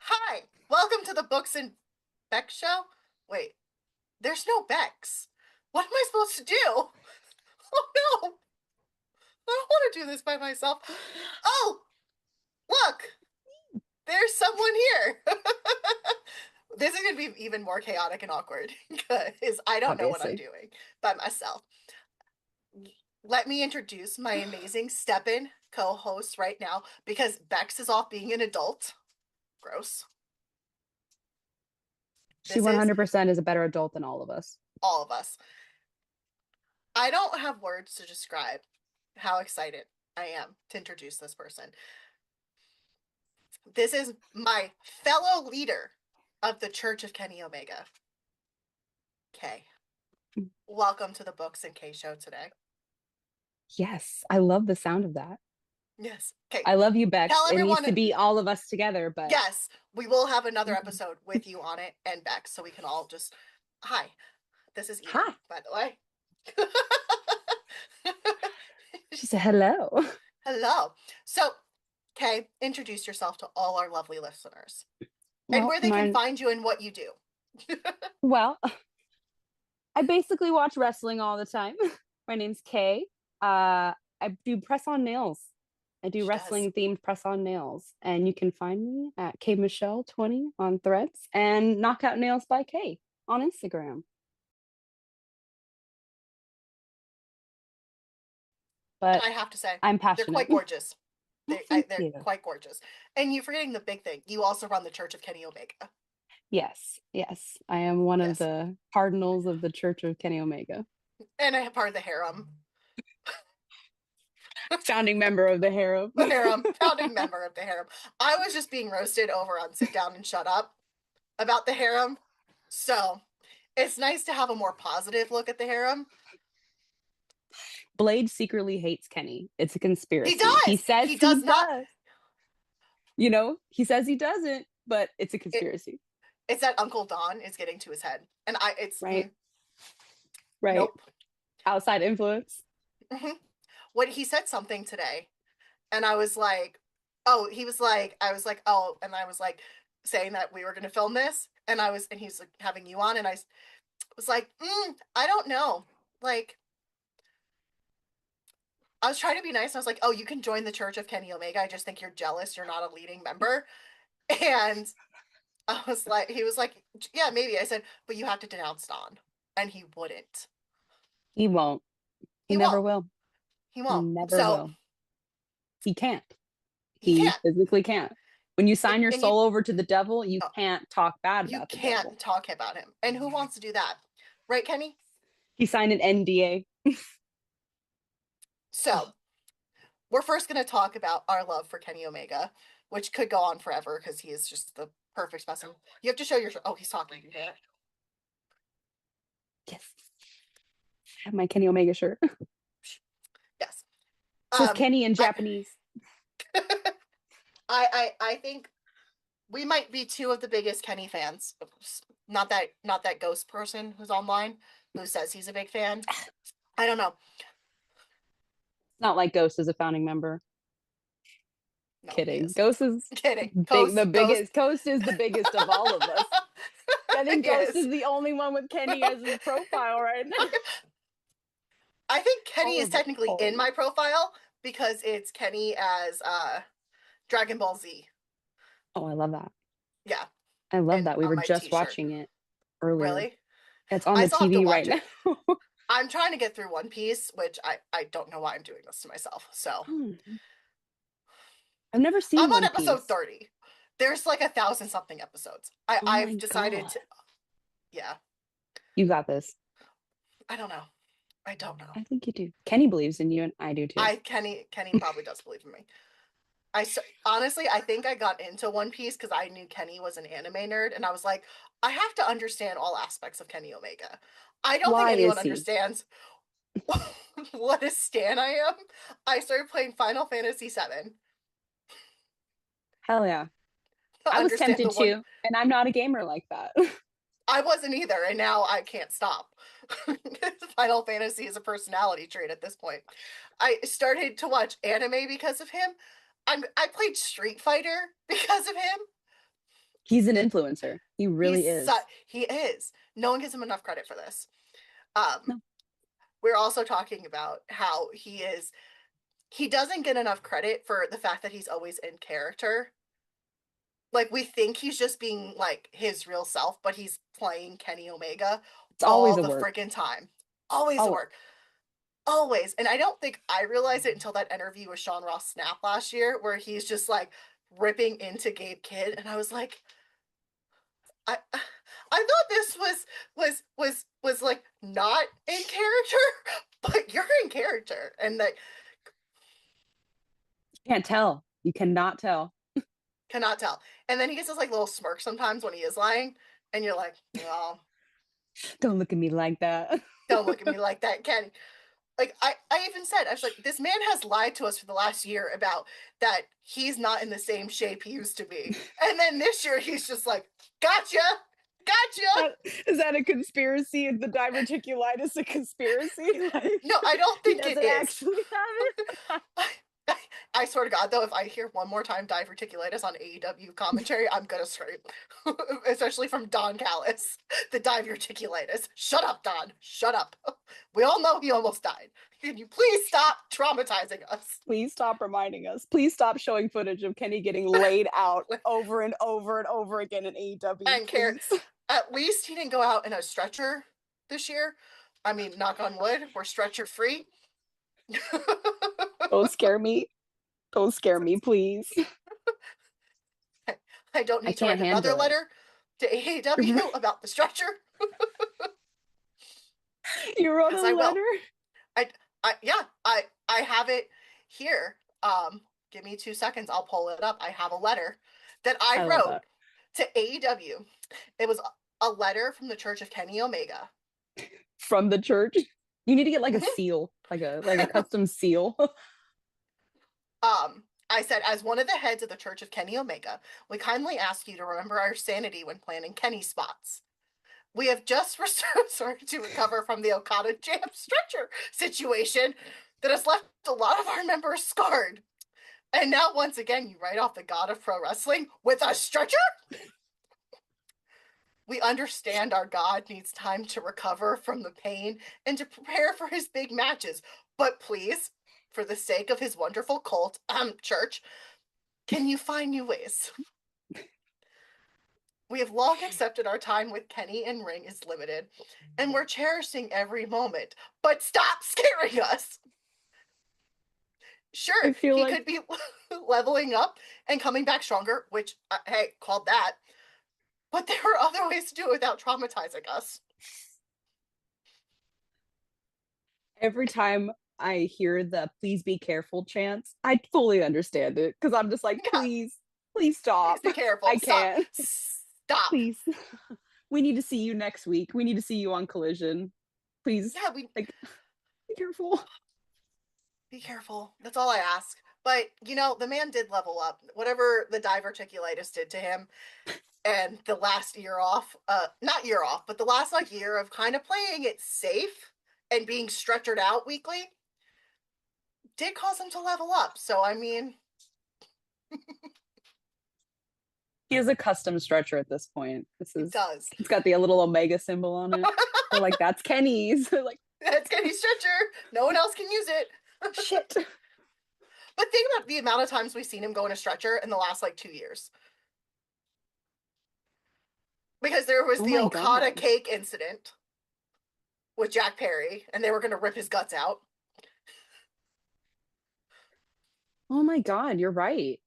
Hi, welcome to the Books and Beck show. Wait, there's no Becks. What am I supposed to do? Oh no, I don't want to do this by myself. Oh, look, there's someone here. This is going to be even more chaotic and awkward because I don't know what I'm Obviously. doing by myself. Let me introduce my amazing step-in co-host right now because Bex is off being an adult. Gross. She This is 100% is a better adult than all of us. all of us. I don't have words to describe how excited I am to introduce this person. This is my fellow leader of the Church of Kenny Omega, Kay. Welcome to the Books and Kay show today. Yes, I love the sound of that. Yes. Okay. I love you, Bex. Tell It needs everyone, to be all of us together, but yes, we will have another episode with you on it and Bex so we can all just, hi, this is Eden, hi. by the way. She said hello. Hello. So, Kay, introduce yourself to all our lovely listeners and Well, where they can mine find you and what you do. well, I basically watch wrestling all the time. My name's Kay. I do press on nails. I do She does. wrestling themed press on nails. And you can find me at K Michelle 20 on threads and Knockout Nails by Kay on Instagram. And But I have to say, I'm they're passionate. quite gorgeous. Oh, thank They're you. quite gorgeous. And you're forgetting the big thing. You also run the Church of Kenny Omega. Yes, yes. I am one of Yes. the cardinals of the Church of Kenny Omega, And I have part of the harem. founding member of the harem. The harem, founding member of the harem. I was just being roasted over on Sit Down and Shut Up about the harem. So it's nice to have a more positive look at the harem. Blade secretly hates Kenny. It's a He conspiracy. He does. says He he does not. does. He says he doesn't, but it's a It, conspiracy. it's that Uncle Don is getting to his head. And Right? Right. nope. Outside influence. Mhm. What he said something today and I was like, oh, he was like, I was like, oh, and I was like saying that we were going to film this, and he's like having you on, and I was like, I don't know, like, I was trying to be nice. I was like, oh, you can join the Church of Kenny Omega. I just think you're jealous. You're not a leading member, and I was like, he was like, yeah, maybe. I said, but you have to denounce Don, and he wouldn't. He won't. He He never won't. will. He He won't. never So will. He can't. he He can't. physically can't. When you sign your And you, soul over to the devil, you oh, can't talk bad you about the devil. can't talk about him. And who wants to do that, right, Kenny? He signed an NDA. So we're first going to talk about our love for Kenny Omega, which could go on forever because he is just the perfect specimen. You have to show your. Oh, he's talking. You hear it? Yes. I have my Kenny Omega shirt. It Yes. says Um, Kenny in I, Japanese. I think we might be two of the biggest Kenny fans. Not that ghost person who's online who says he's a big fan. I don't know. It's not like Ghost is a founding member. No, he Kidding. isn't. Ghost is Kidding. big. The Ghost. biggest. Ghost is the biggest of all of us. I think He Ghost is. is the only one with Kenny as his profile right now. I think Kenny is Horrible, technically in horrible. my profile because it's Kenny as Dragon Ball Z. Oh, I love that. Yeah, I love and that. We on were my just t-shirt. watching it earlier. Really? It's on I the still have to TV right watch now. it. I'm trying to get through One Piece, which I don't know why I'm doing this to myself. So I've never I'm seen on One episode Piece. 30. There's like 1,000 something episodes. Oh I've my decided God. to, yeah, You got this. I don't know. I don't know. I think you do. Kenny believes in you, and I do too. Kenny probably does believe in me. Honestly, I think I got into One Piece because I knew Kenny was an anime nerd, and I was like, I have to understand all aspects of Kenny Omega. I don't think Why anyone is he? understands what a stan I am. I started playing Final Fantasy VII Hell yeah. to I was understand tempted the one. to, and I'm not a gamer like that. I wasn't either, and now I can't stop. Final Fantasy is a personality trait at this point. I started to watch anime because of him. I played Street Fighter because of him. He's an influencer. He really is. He is. No one gives him enough credit for this. Um, No, we're also talking about how he doesn't get enough credit for the fact that he's always in character. Like we think he's just being like his real self, but he's playing Kenny Omega it's always all a the work. freaking time. Always a Oh, work. Always. And I don't think I realized it until that interview with Sean Ross Snap last year, where he's just like ripping into Gabe Kidd, and I was like, I thought this was like not in character, but you're in character, and that you can't tell. You cannot tell. cannot tell. And then he gets this like little smirk sometimes when he is lying, and you're like, well, Don't look at me like that. don't look at me like that, Kenny. Like I even said, I was like, this man has lied to us for the last year about that he's not in the same shape he used to be. And then this year he's just like, gotcha, gotcha. Is that a conspiracy? Is the diverticulitis a conspiracy? Like No, I don't he think it doesn't is. actually have it. I swear to God, though, if I hear one more time diverticulitis on AEW commentary, I'm gonna scream. Especially from Don Callis. The diverticulitis. Shut up, Don. Shut up. We all know he almost died. Can you please stop traumatizing us? Please stop reminding us. Please stop showing footage of Kenny getting laid out over and over and over again in AEW. And care. Please. At least he didn't go out in a stretcher this year. I mean, knock on wood, we're stretcher free. Don't scare me. Don't scare me, please. I don't I need to can't write another handle it. letter to AEW about the stretcher You wrote because a I will. letter? I, yeah, I have it here. Give me 2 seconds. I'll pull it up. I have a letter that I I love wrote that. to AEW. It was a letter from the Church of Kenny Omega. From the church. You need to get like a Mhm. seal, like a custom seal. I said, as one of the heads of the Church of Kenny Omega, we kindly ask you to remember our sanity when planning Kenny spots. We have just started to recover from the Okada Jam stretcher situation that has left a lot of our members scarred. And now, once again, you write off the god of pro wrestling with a stretcher? We understand our god needs time to recover from the pain and to prepare for his big matches. But please, for the sake of his wonderful cult, church, can you find new ways? We have long accepted our time with Kenny and Ring is limited, and we're cherishing every moment. But stop scaring us! I Sure, feel he like could be leveling up and coming back stronger, which, hey, called that. But there are other ways to do it without traumatizing us. every time I hear the please be careful chants, I fully understand it because I'm just like, Yeah, please please stop. be careful. I Stop. can't. Stop. Please. We need to see you next week. We need to see you on Collision. Please, Yeah, we like, be careful. be careful. That's all I ask. But the man did level up. Whatever the diverticulitis did to him, and the last year off, not year off, but the last like year of kind of playing it safe and being stretchered out weekly did cause him to level up. So I mean, He has a custom stretcher at this point. it does. It's got the little Omega symbol on it. They're like, that's Kenny's. They're like, It's getting stretcher. No one else can use it. shit. But think about the amount of times we've seen him go in a stretcher in the last like 2 years. Because there was Oh the my Okada God. cake incident with Jack Perry, and they were going to rip his guts out. Oh my God, you're right.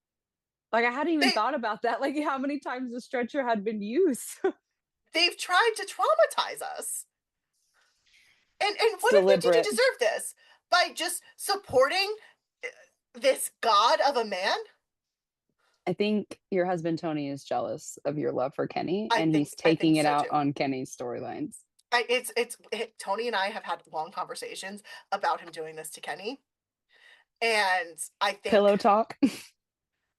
Like I hadn't even They thought about that. Like how many times the stretcher had been used. they've tried to traumatize us. And It's what did we do to deliberate. deserve this? By just supporting this god of a man? I think your husband Tony is jealous of your love for Kenny, I and he's think I taking think it so out too. on Kenny's storylines. Tony and I have had long conversations about him doing this to Kenny, and I think Pillow talk.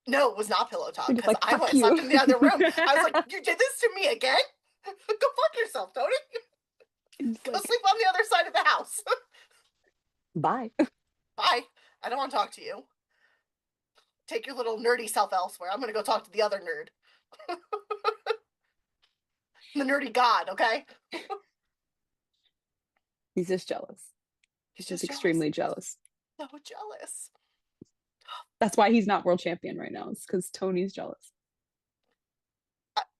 no, it was not pillow We're talk just because like, I went fuck and slept you. in the other room. I was like, "You did this to me again? Go fuck yourself, Tony. It's Go like, sleep on the other side of the house. bye. Bye. I don't want to talk to you. Take your little nerdy self elsewhere. I'm gonna go talk to the other nerd." The nerdy god, okay? He's just jealous. He's He's just just jealous. extremely jealous. So jealous. That's why he's not world champion right now. It's because Tony's jealous.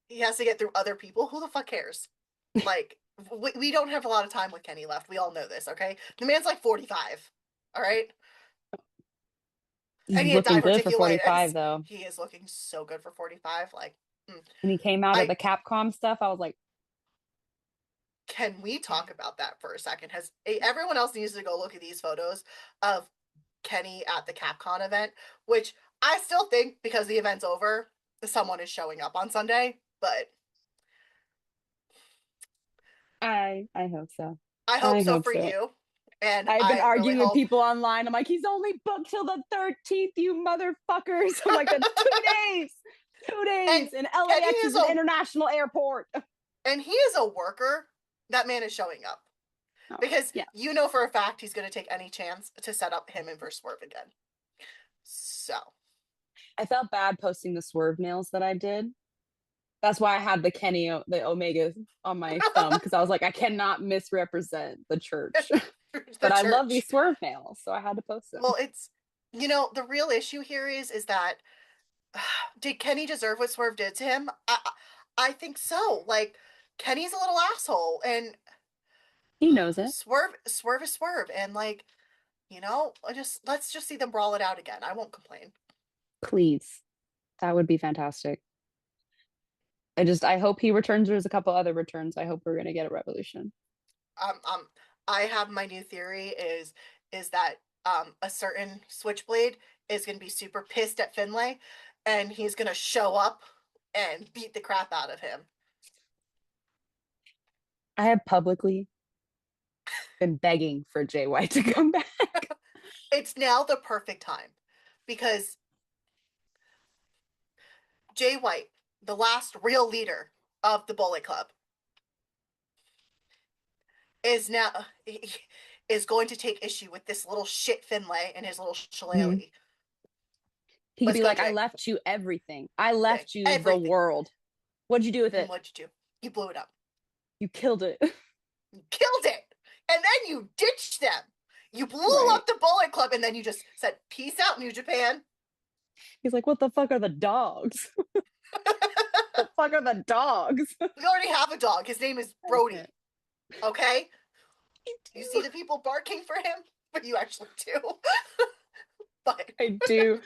He has to get through other people. Who the fuck cares? Like, we don't have a lot of time with Kenny left. We all know this, okay? The man's like 45. All right? He's And he had looking good for 45 diverticulitis. though. He is looking so good for 45. Like, When he came out of I the Capcom stuff, I was like, can we talk about that for a second? Has everyone else needs to go look at these photos of Kenny at the Capcom event, which I still think because the event's over, someone is showing up on Sunday, but I hope so. I hope I so hope for so. you. And I've been I really arguing with hope. people online. I'm like, he's only booked till the 13th, you motherfuckers. I'm like, that's 2 days. Two And days. And Kenny LAX is is an a international airport. and he is a worker. That man is showing up Oh, because yeah. you know for a fact he's going to take any chance to set up him and versus Swerve again. So I felt bad posting the swerve nails that I did. That's why I had the the Omega on my thumb because I was like, I cannot misrepresent the church. the But I love these church. swerve nails, so I had to post them. Well, it's the real issue here is that did Kenny deserve what Swerve did to him? I think so. Like Kenny's a little asshole, and He knows it. Swerve is Swerve, and like let's just see them brawl it out again. I won't complain. Please. That would be fantastic. I hope he returns. There's a couple other returns. I hope we're gonna get a revolution. Um, um, I have my new theory is that a certain Switchblade is gonna be super pissed at Finlay, and he's gonna show up and beat the crap out of him. I have publicly been begging for Jay White to come back. It's now the perfect time because Jay White, the last real leader of the Bullet Club, is now is going to take issue with this little shit Finlay and his little Mhm. shillelagh. He could Let's be go, like, I Jay. left you everything. I Thing. left you the Everything. world. What'd you do with And it? what'd you do? You blew it up. You killed it. You killed it. And then you ditched them. You blew Right. up the Bullet Club and then you just said, peace out, New Japan. He's like, what the fuck are the dogs? The fuck are the dogs? We already have a dog. His name is I Brody. can't. Okay? Me You see too. the people barking for him? But you actually do. But I do.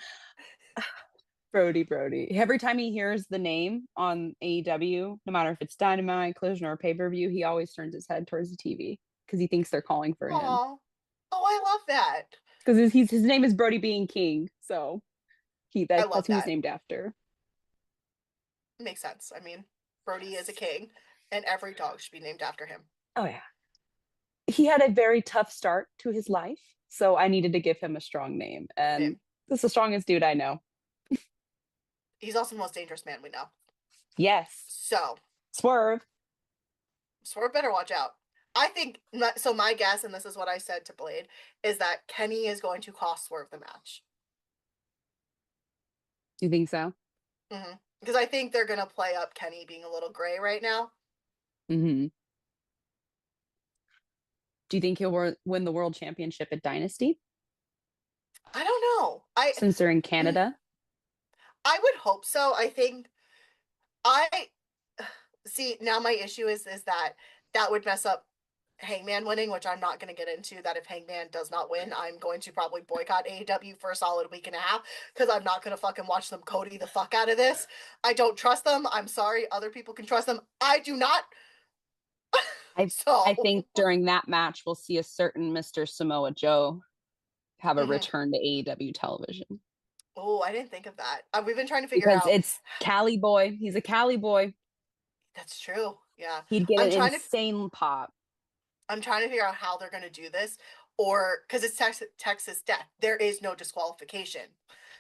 Brody. Every time he hears the name on AEW, no matter if it's Dynamite, Collision, or pay per view, he always turns his head towards the TV because he thinks they're calling for him. oh, I love that. Because his name is Brody being King, so I that's love who he's that. named after. Makes sense. I mean, Brody is a king, and every dog should be named after him. Oh yeah, he had a very tough start to his life, so I needed to give him a strong name, and this is the strongest dude I know. He's also the most dangerous man we know. Yes, So, Swerve. Swerve better watch out. I think so. My guess, and this is what I said to Blade, is that Kenny is going to cost Swerve the match. Do you think so? Because I think they're gonna play up Kenny being a little gray right now. Mm-hmm. Do you think he'll win the world championship at Dynasty I don't know. since they're in Canada? I would hope so. I think I see now. My issue is that would mess up Hangman winning, which I'm not going to get into. That if Hangman does not win, I'm going to probably boycott AEW for a solid week and a half because I'm not going to fucking watch them Cody the fuck out of this. I don't trust them. I'm sorry. Other people can trust them. I do not. I So, I think during that match we'll see a certain Mr. Samoa Joe have a mhm. return to AEW television Oh, I didn't think of that. We've been trying to figure because out. it's Cali boy. He's a Cali boy. That's true. Yeah. He'd get I'm an trying to insane pop. I'm trying to figure out how they're going to do this or cuz it's Texas death. There is no disqualification.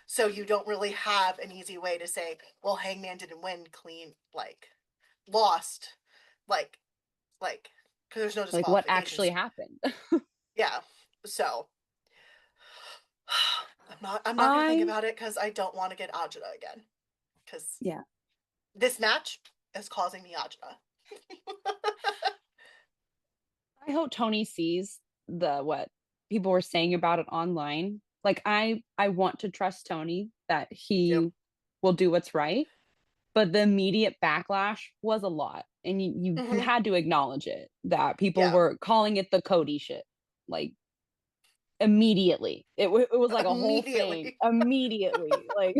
So you don't really have an easy way to say, well, Hangman didn't win clean like lost like cuz there's no Like what actually disqualifications. happened? Yeah. So I'm not going to think I about it cuz I don't want to get agita again cuz yeah. this match is causing me agita. I hope Tony sees the what people were saying about it online. Like I want to trust Tony that Me too. he will do what's right, but the immediate backlash was a lot. And you Hmm. had to acknowledge it that people Yeah. were calling it the Cody shit. Like immediately. It was like a whole thing Immediately. immediately. Like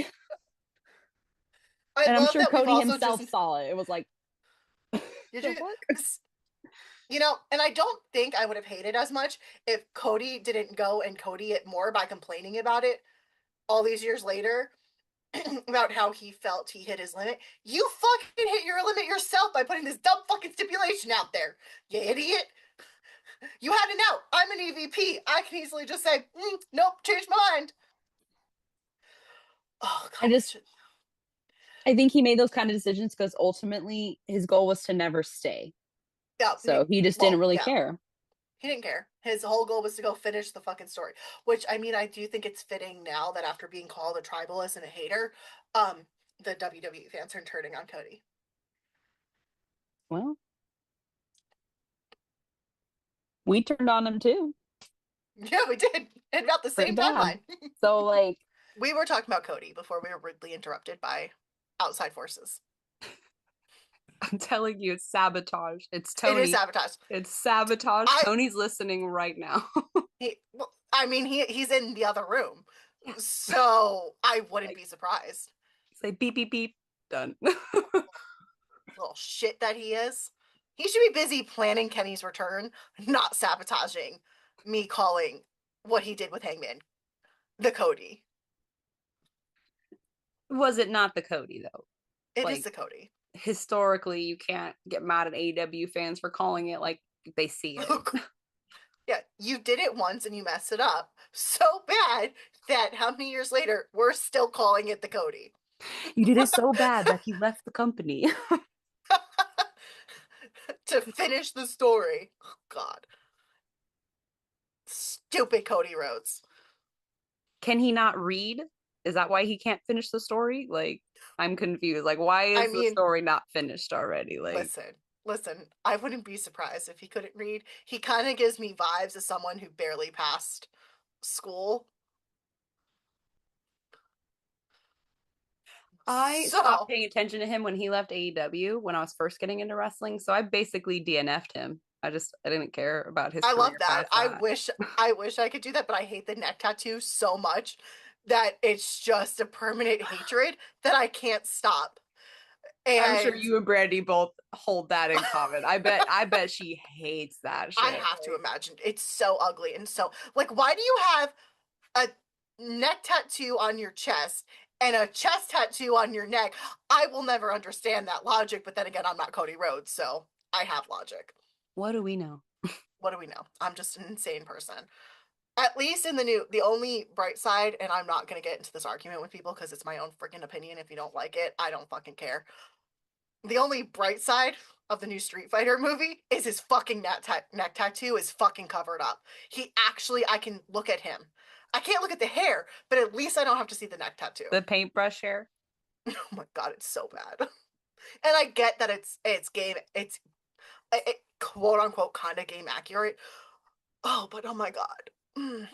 I and I'm love sure that we've Cody also just himself saw it. It was like did the you fuck? and I don't think I would have hated as much if Cody didn't go and Cody it more by complaining about it all these years later about how he felt he hit his limit. You fucking hit your limit yourself by putting this dumb fucking stipulation out there. You idiot. You had an out. I'm an EVP. I can easily just say, nope, change my mind. Oh I god, it's just just I think he made those kind of decisions because ultimately his goal was to never stay. yeah, So he just didn't well, really yeah. care. He didn't care. His whole goal was to go finish the fucking story. Which I mean, I do think it's fitting now that after being called a tribalist and a hater, the WWE fans are turning on Cody. Well, we turned on him too, Yeah, we did. At about the pretty same bad. timeline. So like We were talking about Cody before we were rudely interrupted by outside forces. I'm telling you, it's sabotage. It's It is Tony. sabotage. It's sabotage. I Tony's listening right now. well, I mean he's in the other room. Yeah. So I wouldn't Like be surprised. say beep beep beep. Done. Little shit that he is. He should be busy planning Kenny's return, not sabotaging me calling what he did with Hangman the Cody. Was it not the Cody though? It is Like the Cody. historically, you can't get mad at AEW fans for calling it like they see it. Yeah, you did it once and you messed it up so bad that how many years later we're still calling it the Cody. You did it so bad that he left the company. To finish the story. Oh, God. Stupid Cody Rhodes. Can he not read? Is that why he can't finish the story? Like, I'm confused. Like, why I is the mean, story not finished already? Like, listen, I wouldn't be surprised if he couldn't read. He kind of gives me vibes as someone who barely passed school. I stopped So paying attention to him when he left AEW when I was first getting into wrestling. So I basically DNF'd him. I didn't care about his I love career that. past that. I wish I could do that, but I hate the neck tattoo so much that it's just a permanent hatred that I can't stop. I'm sure And you and Brandy both hold that in common. I bet she hates that I shit. have to imagine it's so ugly and so like why do you have a neck tattoo on your chest and a chest tattoo on your neck? I will never understand that logic, but then again, I'm not Cody Rhodes, so I have logic. What do we know? What do we know? I'm just an insane person. At least in the only bright side, and I'm not gonna get into this argument with people because it's my own freaking opinion. If you don't like it, I don't fucking care. The only bright side of the new Street Fighter movie is his fucking neck tattoo is fucking covered up. He actually, I can look at him. I can't look at the hair, but at least I don't have to see the neck tattoo. The paintbrush hair? Oh my god, it's so bad. And I get that it's game, it's quote unquote kind of game accurate. Oh, but oh my god. Mm,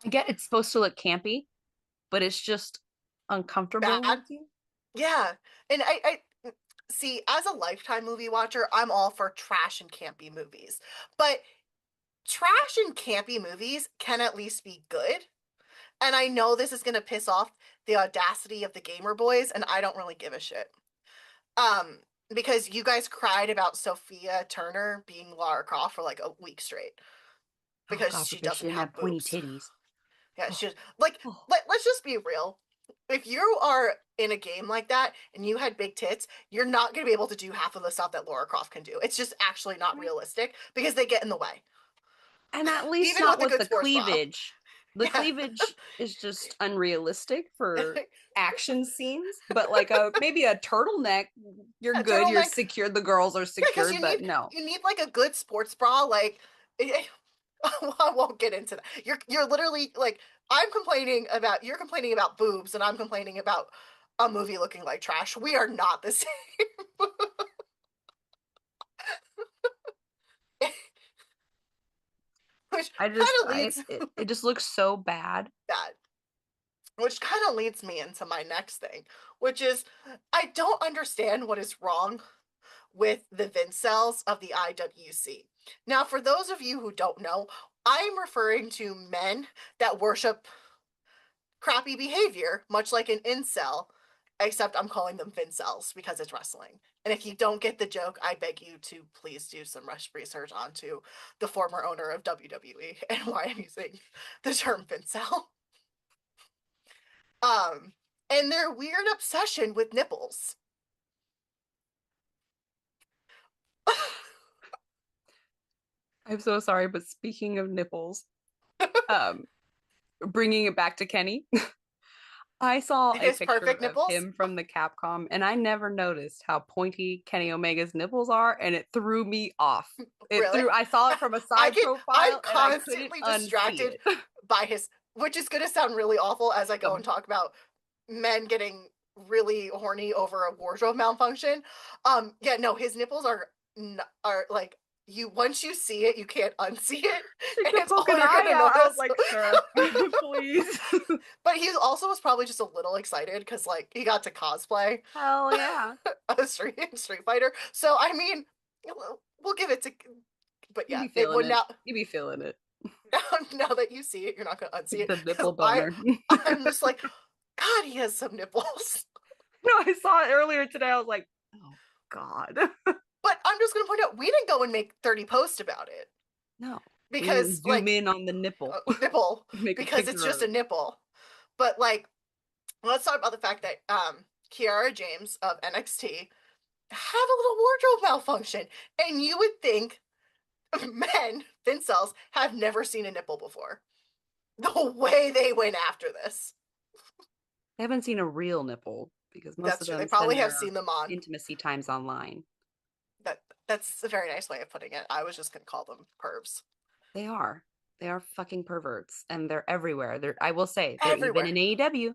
I get it's supposed to look campy, but it's just uncomfortable bad. looking. Yeah, and I see as a Lifetime movie watcher, I'm all for trash and campy movies, but trash and campy movies can at least be good. And I know this is gonna piss off the audacity of the gamer boys, and I don't really give a shit. Um, because you guys cried about Sophia Turner being Lara Croft for like a week straight Oh because god, she because she doesn't didn't have have pointy boobs. titties. Yeah, Oh, she like oh. let's just be real. If you are in a game like that and you had big tits, you're not going to be able to do half of the stuff that Laura Croft can do. It's just actually not Right. realistic because they get in the way. And at least Even not with a with good the sports bra. cleavage. The Yeah. cleavage is just unrealistic for action scenes, but like a maybe a turtleneck, you're Yeah, good, you're turtleneck. secure, the girls are Yeah, because secure, but no. you need like a good sports bra. Like I won't get into that. You're literally like you're complaining about boobs and I'm complaining about a movie looking like trash. We are not the same. kind of I leads it just looks so bad. that, which kind of leads me into my next thing, which is I don't understand what is wrong with the Vincels of the IWC. Now, for those of you who don't know, I'm referring to men that worship crappy behavior, much like an incel, except I'm calling them Vincels because it's wrestling. And if you don't get the joke, I beg you to please do some research onto the former owner of WWE and why I'm using the term Vincel. Um, and their weird obsession with nipples. I'm so sorry, but speaking of nipples, um, bringing it back to Kenny, I saw a His picture perfect of nipples? him from the Capcom, and I never noticed how pointy Kenny Omega's nipples are, and it threw me off. Really? I saw it from a I side get I'm profile, and I couldn't constantly unsee distracted it. by his, which is going to sound really awful as I go and Um, talk about men getting really horny over a wardrobe malfunction. Yeah, no, his nipples are like, you once you see it, you can't unsee it, She and kept it's all poking her you're eye gonna out. I was notice. like, sir, please. But he also was probably just a little excited because like he got to cosplay Hell yeah. a Street Fighter. So I mean, we'll give it to. But You yeah, be it feeling would it. now. You be feeling it. Now that you see it, you're not gonna unsee it The because nipple boner. I'm just like, God, he has some nipples. No, I saw it earlier today. I was like, oh God. But I'm just gonna point out we didn't go and make 30 posts about it No. We because didn't zoom like in on the nipple. nipple Make a because it's picture just of a it. nipple. But like, let's talk about the fact that Kiara James of NXT have a little wardrobe malfunction, and you would think men, incels, have never seen a nipple before. The way they went after this. They haven't seen a real nipple because most of That's true. They them probably spend have their seen them on. intimacy times online. That's a very nice way of putting it. I was just gonna call them pervs. They are. They are fucking perverts and they're everywhere. I will say, they're even Everywhere. in AEW.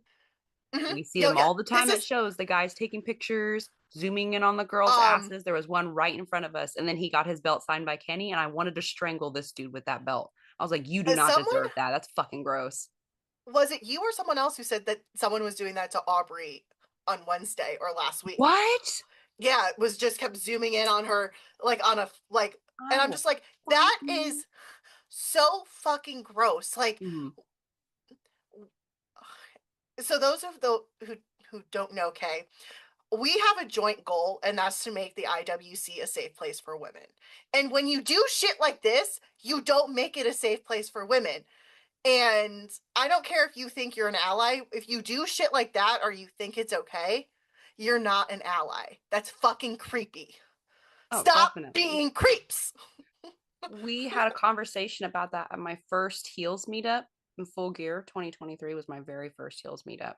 Mm-hmm. We see Yo, them yeah. all the This time at is shows. The guys taking pictures, zooming in on the girls' um asses. There was one right in front of us, and then he got his belt signed by Kenny, and I wanted to strangle this dude with that belt. I was like, you do as not someone, deserve that. That's fucking gross. was it you or someone else who said that someone was doing that to Aubrey on Wednesday or last week? What? Yeah, it was just kept zooming in on her like on a like, and I I'm will just like, that fucking. is so fucking gross. Like, Mhm. so those of the who don't know, Kay, we have a joint goal, and that's to make the IWC a safe place for women. And when you do shit like this, you don't make it a safe place for women. And I don't care if you think you're an ally. If you do shit like that or you think it's okay, you're not an ally. That's fucking creepy. Oh, Stop definitely. being creeps. We had a conversation about that at my first Heels meetup in Full Gear. 2023 was my very first Heels meetup.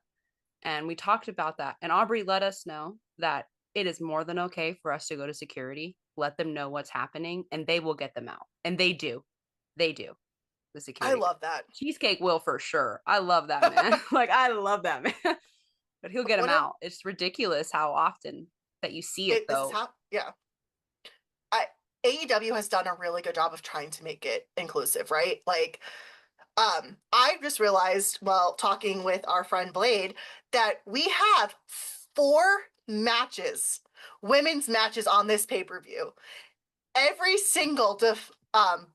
And we talked about that. And Aubrey let us know that it is more than okay for us to go to security, let them know what's happening, and they will get them out. And they do. They do. The I security. love that. Cheesecake will for sure. I love that man. Like, I love that man. But he'll get them One of out. It's ridiculous how often that you see it, this is though. how, yeah. I AEW has done a really good job of trying to make it inclusive, right? Like, I just realized while talking with our friend Blade that we have 4 matches, women's matches on this pay-per-view. Every single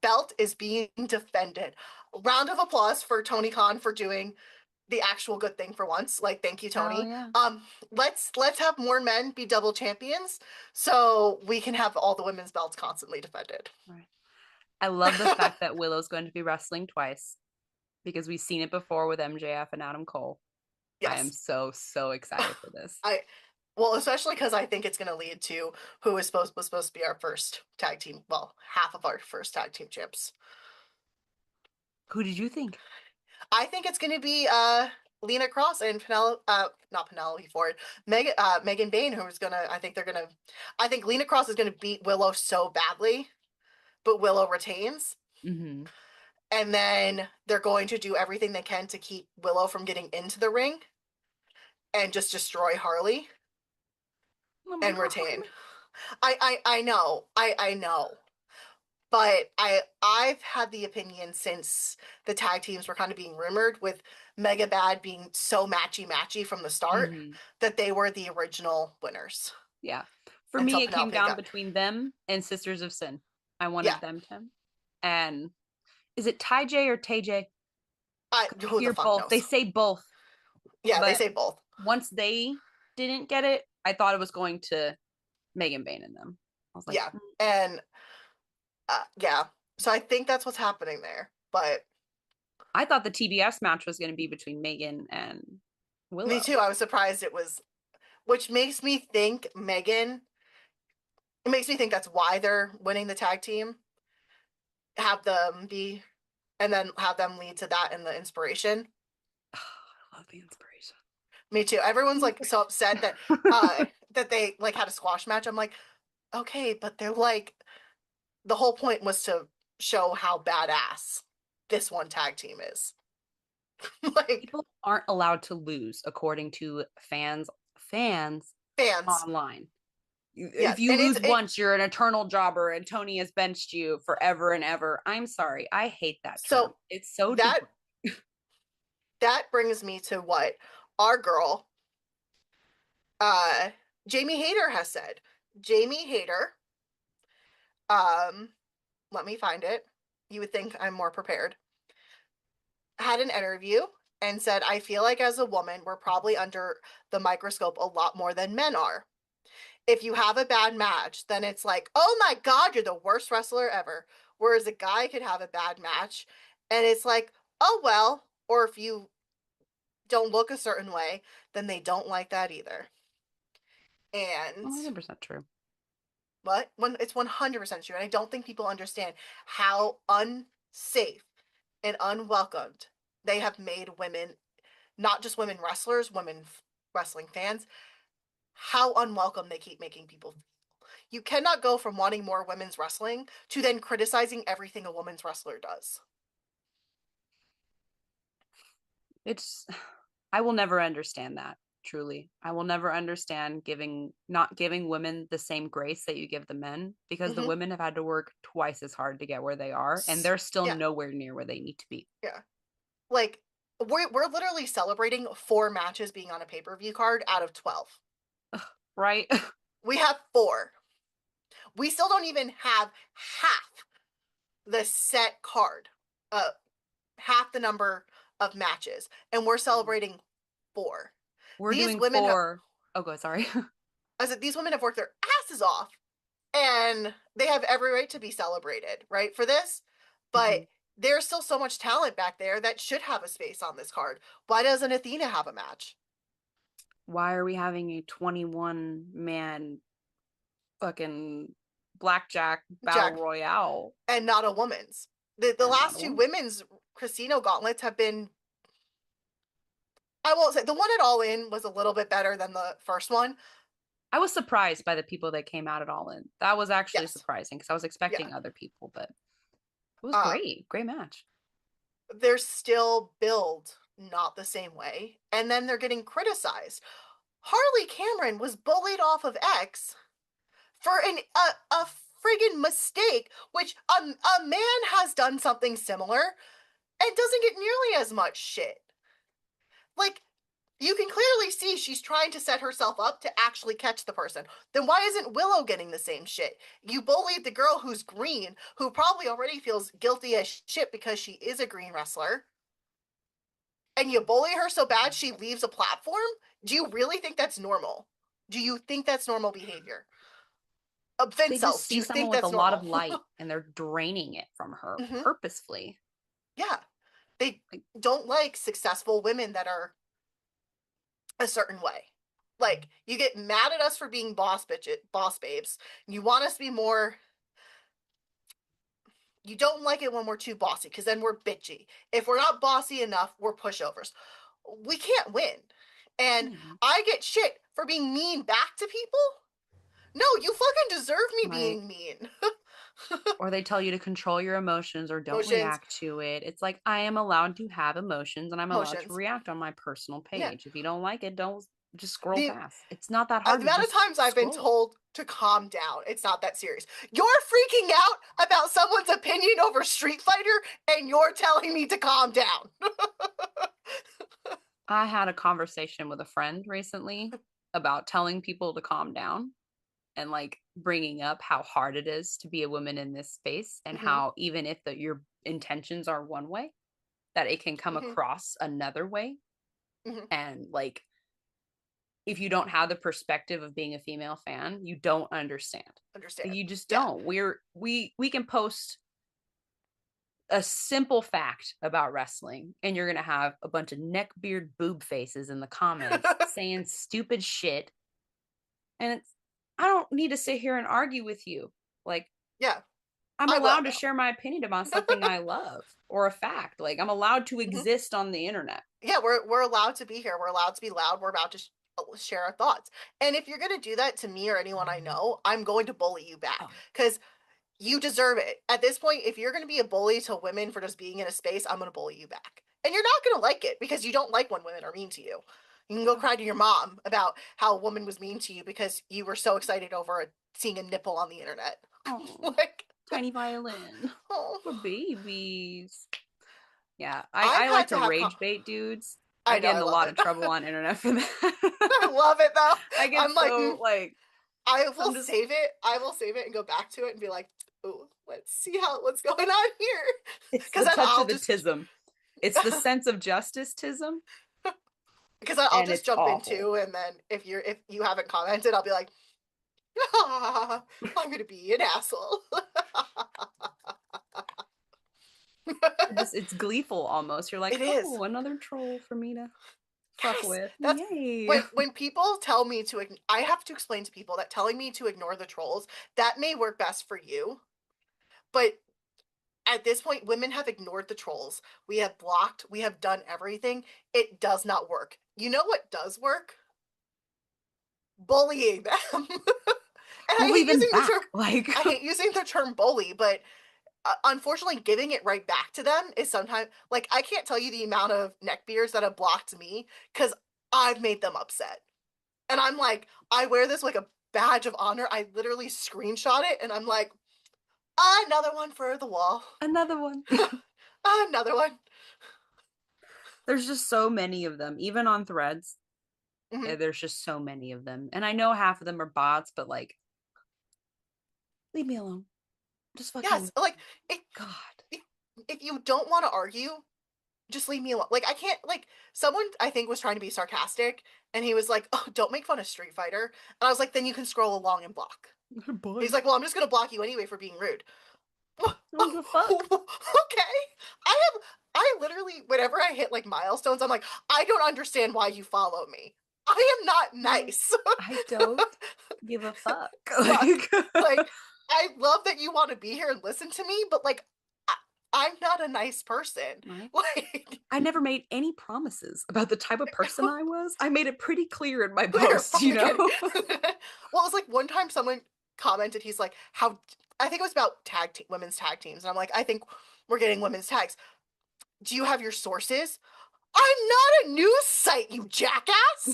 belt is being defended. Round of applause for Tony Khan for doing the actual good thing for once. Like, thank you, Hell Tony. yeah. Let's have more men be double champions so we can have all the women's belts constantly defended. Right. I love the fact that Willow's going to be wrestling twice because we've seen it before with MJF and Adam Cole. I am Yes. so excited for this. I Well, especially because I think it's going to lead to who was supposed to be our first tag team. Well, half of our first tag team champs. Who did you think? I think it's going to be Lena Cross and not Penelope Ford, Megan Bain, who's gonna. I think Lena Cross is gonna beat Willow so badly, but Willow retains, Mm-hmm. and then they're going to do everything they can to keep Willow from getting into the ring and just destroy Harley Oh my and god. retain. I know. But I've had the opinion since the tag teams were kind of being rumored with Mega Bad being so matchy from the start Mm-hmm. that they were the original winners Yeah. For until me, it came Penelope down got. between them and Sisters of Sin. I Yeah, wanted them to. And is it Ty J or Tay J? I who the hear fuck both. They knows? say both. Yeah, they But say both. once they didn't get it, I thought it was going to Megan Bain and them. I was like, Yeah, and yeah. So I think that's what's happening there. But I thought the TBS match was going to be between Megan and me Willow. too. I was surprised it was, which makes me think Megan. It makes me think that's why they're winning the tag team. Have them be, and then have them lead to that in the inspiration. I love the inspiration. Me too. Everyone's like so upset that uh that they like had a squash match. I'm like, okay, but they're like the whole point was to show how badass this one tag team is. Like People aren't allowed to lose according to fans fans. online. Yeah. If you And lose it once, you're an eternal jobber and Tony has benched you forever and ever. I'm sorry. I hate that term. so It's so that degrading. that brings me to what our girl uh Jamie Hayter has said. Jamie Hayter, um, let me find it. You would think I'm more prepared. Had an interview and said, I feel like as a woman, we're probably under the microscope a lot more than men are. If you have a bad match, then it's like, oh my God, you're the worst wrestler ever. Whereas a guy could have a bad match and it's like, oh well, or if you don't look a certain way, then they don't like that either. And 100% true. what? When it's 100% true. And I don't think people understand how unsafe and unwelcomed they have made women, not just women wrestlers, women wrestling fans, how unwelcome they keep making people feel. You cannot go from wanting more women's wrestling to then criticizing everything a women's wrestler does. It's, I will never understand that. Truly, I will never understand not giving women the same grace that you give the men because the Mm-hmm. women have had to work twice as hard to get where they are, and they're still Yeah, nowhere near where they need to be. yeah. Like we're literally celebrating 4 matches being on a pay-per-view card out of 12. Right? We have 4. We still don't even have half the set card. Half the number of matches, and we're celebrating 4. We're These doing women have, four. Oh, go sorry. I said, these women have worked their asses off, and they have every right to be celebrated, right, for this. Mhm. But there's still so much talent back there that should have a space on this card. Why doesn't Athena have a match? Why are we having a 21 man fucking blackjack battle Jack, royale and not a woman's. The and not last a two woman? women's casino gauntlets have been. I won't say the one at All In was a little bit better than the first one. I was surprised by the people that came out at All In. That was actually Yes, surprising because I was yeah. expecting other people, but it was Um, great. Great match. they're still billed not the same way, and then they're getting criticized. Harley Cameron was bullied off of X for a friggin' mistake, which a man has done something similar and doesn't get nearly as much shit. Like, you can clearly see she's trying to set herself up to actually catch the person. Then why isn't Willow getting the same shit? You bullied the girl who's green, who probably already feels guilty as shit because she is a green wrestler, and you bully her so bad she leaves a platform? Do you really think that's normal? Do you think that's normal behavior? They Vincells, just do see you someone think with a that's lot of normal? light and they're draining it from her Mm-hmm. purposefully. Yeah. They Like, don't like successful women that are a certain way. Like, you get mad at us for being boss babes. You want us to be more. You don't like it when we're too bossy because then we're bitchy. If we're not bossy enough, we're pushovers. We can't win. And yeah, I get shit for being mean back to people. No, you fucking deserve me right. being mean. Or they tell you to control your emotions or don't Emotions, react to it. It's like I am allowed to have emotions and I'm allowed to emotions. react on my personal Yeah. page. If you don't like it, don't just scroll The past. It's not that hard the to amount of just times I've been scroll. told to calm down. It's not that serious. You're freaking out about someone's opinion over Street Fighter, and you're telling me to calm down. I had a conversation with a friend recently about telling people to calm down and like bringing up how hard it is to be a woman in this space and Mm-hmm, how even if your intentions are one way, that it can come mm-hmm, across another way. mm-hmm. And like, if you don't have the perspective of being a female fan, you don't understand. Understand? You just Yeah. don't. We can post a simple fact about wrestling and you're gonna have a bunch of neck beard boob faces in the comments saying stupid shit, and it's, I don't need to sit here and argue with you. Like, Yeah, I'm I will allowed to share my opinion about something I love or a fact. Like, I'm allowed to now. exist on the internet. Yeah, we're allowed to be here. We're allowed to be loud. We're about to share our thoughts. And if you're going to do that to me or anyone I know, I'm going to bully you back Oh, because you deserve it. At this point, if you're going to be a bully to women for just being in a space, I'm going to bully you back. And you're not going to like it because you don't like when women are mean to you. You can go oh, cry to your mom about how a woman was mean to you because you were so excited over seeing a nipple on the internet. oh, Like, tiny violin oh, for babies. Yeah, I I've like had to to have. rage bait dudes. I I know, get I in a love lot it. of trouble on internet for I that. love it though. I get I'm like, so like, I will I'm just, save it. I will save it and go back to it and be like, "Ooh, let's see what's going on here," it's because the then touch I'll of the just tism. It's the sense of justice tism, because I'll and just it's jump in awful. too, and then if you haven't commented, I'll be like, ah, "I'm gonna be an asshole." It's gleeful almost. You're like, It is. oh, another troll for me to fuck Yes, with. that's Yay. when people tell me to. I have to explain to people that telling me to ignore the trolls that may work best for you, but at this point, women have ignored the trolls. We have blocked. We have done everything. It does not work. You know what does work? Bullying them. And I Bully hate them using the back. term. Like, I hate using the term bully, but unfortunately, giving it right back to them is sometimes like I can't tell you the amount of neckbeards that have blocked me because I've made them upset, and I'm like, I wear this like a badge of honor. I literally screenshot it, and I'm like, another one for the wall, another one. another one. There's just so many of them, even on threads. Mhm. There's just so many of them. And I know half of them are bots, but like, leave me alone. Just fucking, Yes, like if God. if, if you don't want to argue, just leave me alone. Like I can't like someone I think was trying to be sarcastic and he was like, "Oh, don't make fun of Street Fighter." And I was like, "Then you can scroll along and block." He's Boy, like, "Well, I'm just going to block you anyway for being rude." I don't give a fuck. Okay. I literally whenever I hit like milestones, I'm like, "I don't understand why you follow me. I am not nice." I don't give a fuck. Fuck. Like, Like, I love that you want to be here and listen to me, but like, I'm not a nice person. right? Like, I never made any promises about the type of person I was. I made it pretty clear in my clear posts, from you the beginning. know? Well, it was like one time someone commented, he's like, how, I think it was about women's tag teams. And I'm like, I think we're getting women's tags. Do you have your sources? I'm not a news site, you jackass.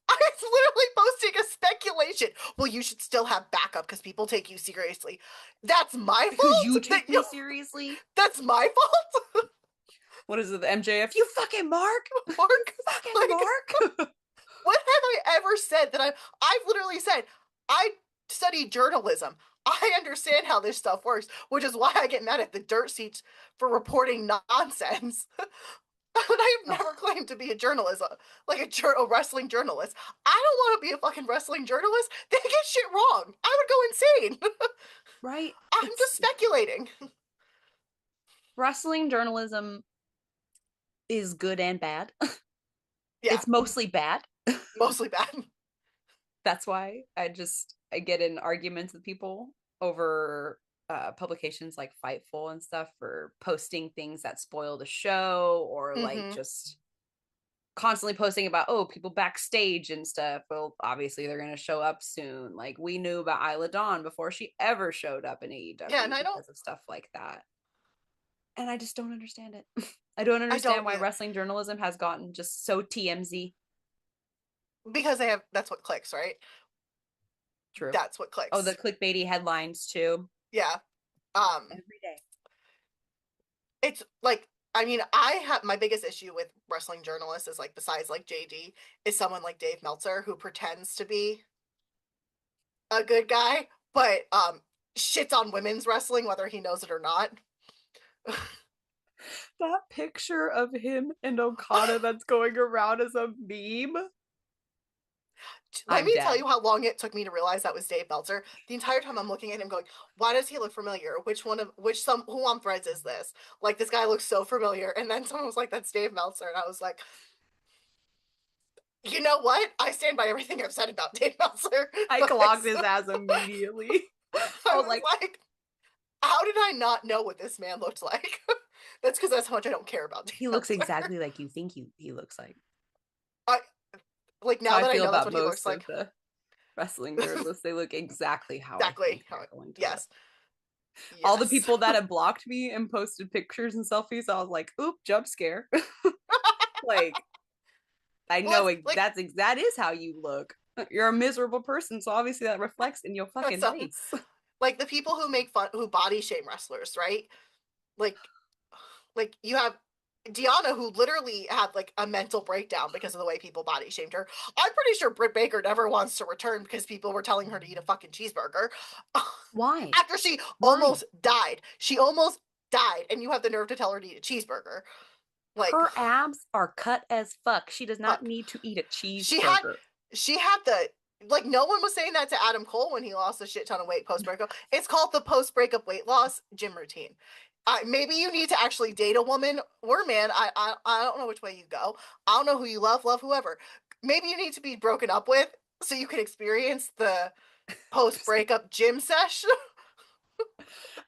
I was literally posting a speculation. Well, you should still have backup because people take you seriously. That's my Because you fault. take me seriously. That's my fault. What is it, the MJF? You fucking Mark! You Mark, fucking like, Mark! what have I ever said that I've literally said I studied journalism. I understand how this stuff works, which is why I get mad at the dirt sheets for reporting nonsense. But I've Oh, never claimed to be a journalist, like a wrestling journalist. I don't want to be a fucking wrestling journalist. They get shit wrong. I would go insane. right? I'm just It's speculating. wrestling journalism is good and bad. Yeah, It's mostly bad. mostly bad. That's why I get in arguments with people over publications like Fightful and stuff for posting things that spoil the show or like Mm-hmm. just constantly posting about people backstage and stuff. Well, obviously they're gonna show up soon. Like we knew about Isla Dawn before she ever showed up in Yeah, and AEW I don't, because of stuff like that. And I just don't understand it. I don't I understand don't why either. wrestling journalism has gotten just so TMZ. Because they have, that's what clicks, right? True. That's what Oh, the clicks. clickbaity headlines too. Yeah. Um, Every day. it's like, I mean, I have my biggest issue with wrestling journalists is like, besides like JD, is someone like Dave Meltzer who pretends to be a good guy, but shits on women's wrestling whether he knows it or not. That picture of him and Okada that's going around as a meme. Let I'm me tell dead. you how long it took me to realize that was Dave Meltzer. The entire time I'm looking at him going, why does he look familiar? Who on Threads is this? Like, this guy looks so familiar. And then someone was like, that's Dave Meltzer. And I was like, you know what? I stand by everything I've said about Dave Meltzer. I But clocked his ass immediately. I I was was like, like, how did I not know what this man looked like? That's because that's how much I don't care about Dave he looks Meltzer. exactly like you think he looks like. I like That's how now I that I feel know that's about what he looks most of like. the wrestling journalists. They look exactly how I think Exactly. they're going to look. Yes. All the Yes. people that have blocked me and posted pictures and selfies, I was like, oop, jump scare. Like, I Well, know it's like that is how you look. You're a miserable person, so obviously that reflects in your fucking some face. like the people who make fun who body shame wrestlers, right? Like you have Deanna who literally had like a mental breakdown because of the way people body shamed her. I'm pretty sure Britt Baker never wants to return because people were telling her to eat a fucking cheeseburger Why? after she Why? almost died. She almost died, and you have the nerve to tell her to eat a cheeseburger. Like, Her abs are cut as fuck. She does not fuck. need to eat a She had cheeseburger. she had the like no one was saying that to Adam Cole when he lost a shit ton of weight post breakup. It's called the post breakup weight loss gym routine. Maybe you need to actually date a woman or a man. I don't know which way you go. I don't know who you love whoever. Maybe you need to be broken up with so you can experience the post breakup gym sesh.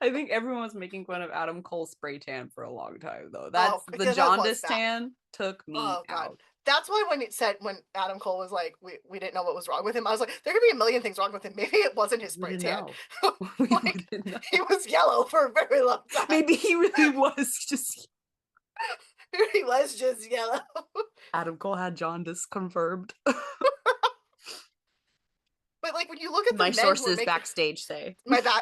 I think everyone was making fun of Adam Cole's spray tan for a long time, though. That's Oh, the yeah, that was jaundice bad. tan took me Oh god. out. That's why when Adam Cole was like we didn't know what was wrong with him, I was like there could be a million things wrong with him. Maybe it wasn't his We spray didn't tan. know. We Like didn't he know. was yellow for a very long time. Maybe he really was just He was just yellow. Adam Cole had jaundice confirmed. But like when you look at the My men who are sources making backstage say.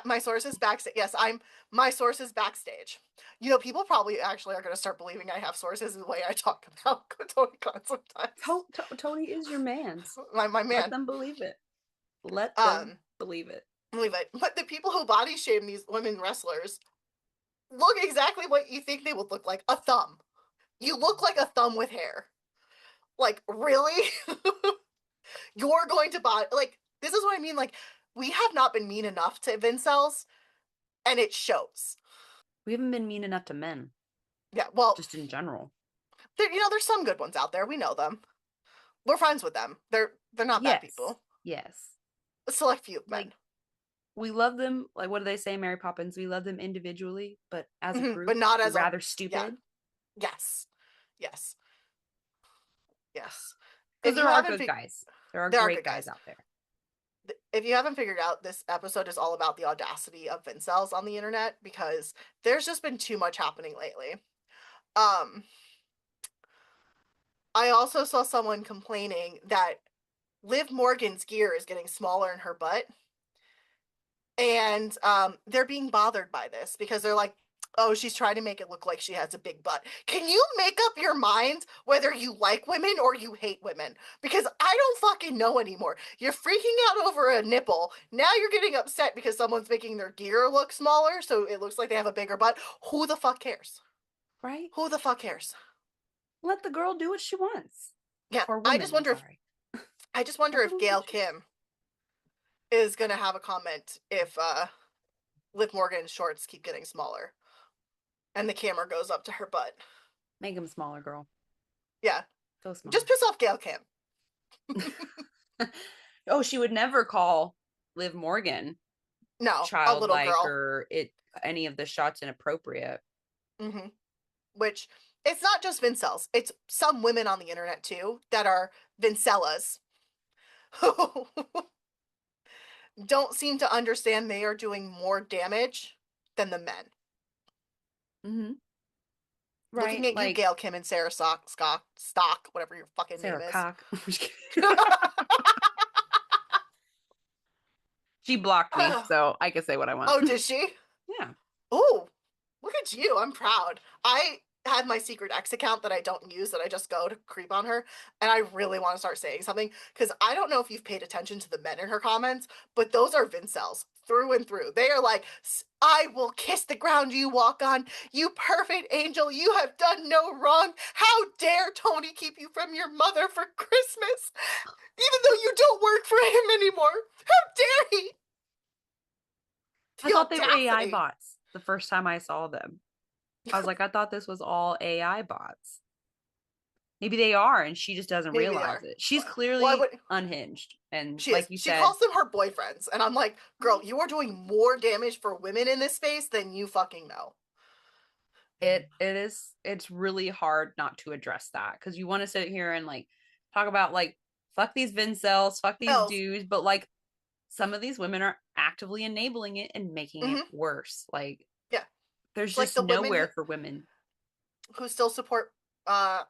my sources backstage. Yes, I'm my sources backstage. You know, people probably actually are going to start believing I have sources the way I talk about Tony Khan sometimes. Tony is your man's. My Let man. them believe it. Let them Um, believe it. believe it. But the people who body shame these women wrestlers look exactly what you think they would look like, a thumb. You look like a thumb with hair. Like, really? You're going to buy like this is what I mean. Like, we have not been mean enough to Vincels, and it shows. We haven't been mean enough to men, Yeah, well, just in general. there's some good ones out there. We know them. We're friends with them. They're not bad Yes. people. Yes. A select few of Like, men. we love them. Like, what do they say, Mary Poppins? We love them individually, but as a But group, not we're as a rather yeah. stupid. Yes. Yes. Yes. Because If you there are haven't good guys. There are there are great good guys guys. out there. If you haven't figured out, this episode is all about the audacity of Vincels on the internet because there's just been too much happening lately. Um, I also saw someone complaining that Liv Morgan's gear is getting smaller in her butt, and they're being bothered by this because they're like, "Oh, she's trying to make it look like she has a big butt." Can you make up your mind whether you like women or you hate women? Because I don't fucking know anymore. You're freaking out over a nipple. Now you're getting upset because someone's making their gear look smaller, so it looks like they have a bigger butt. Who the fuck cares? Right? Who the fuck cares? Let the girl do what she wants. Yeah, Or woman, I'm sorry. I just wonder Let the if woman Gail choose. Kim is gonna have a comment if Liv Morgan's shorts keep getting smaller and the camera goes up to her butt. Make them smaller, girl. Yeah, Go just smaller. piss off Gail Kim. Oh, she would never call Liv Morgan No, a little childlike girl. or it any of the shots inappropriate. Hmm. Which it's not just Vincels. It's some women on the internet too that are Vincellas who don't seem to understand they are doing more damage than the men. Mm-hmm. Looking Right? at you, Like Gail Kim and Sarah Stock, whatever your fucking name Sarah is. Cock. But She blocked me, so I can say what I want. Oh, did she? Yeah. Oh, look at you. I'm proud. I had my secret X account that I don't use, that I just go to creep on her, and I really want to start saying something because I don't know if you've paid attention to the men in her comments, but those are Vincels through and through. They are like, I will kiss the ground you walk on. You perfect angel. You have done no wrong. How dare Tony keep you from your mother for Christmas, even though you don't work for him anymore? How dare he? I The thought they were AI audacity. bots the first time I saw them. I was like, I thought this was all AI bots. Maybe they are, and she just doesn't Maybe they realize are. it. She's Why clearly would unhinged. And she like is? you She said, calls them her boyfriends, and I'm like, girl, you are doing more damage for women in this space than you fucking know. it's really hard not to address that because you want to sit here and like talk about like fuck these Vincels, fuck these Else, dudes, but like some of these women are actively enabling it and making it mm-hmm, worse. Like yeah, there's like just the women nowhere for women. who still support uh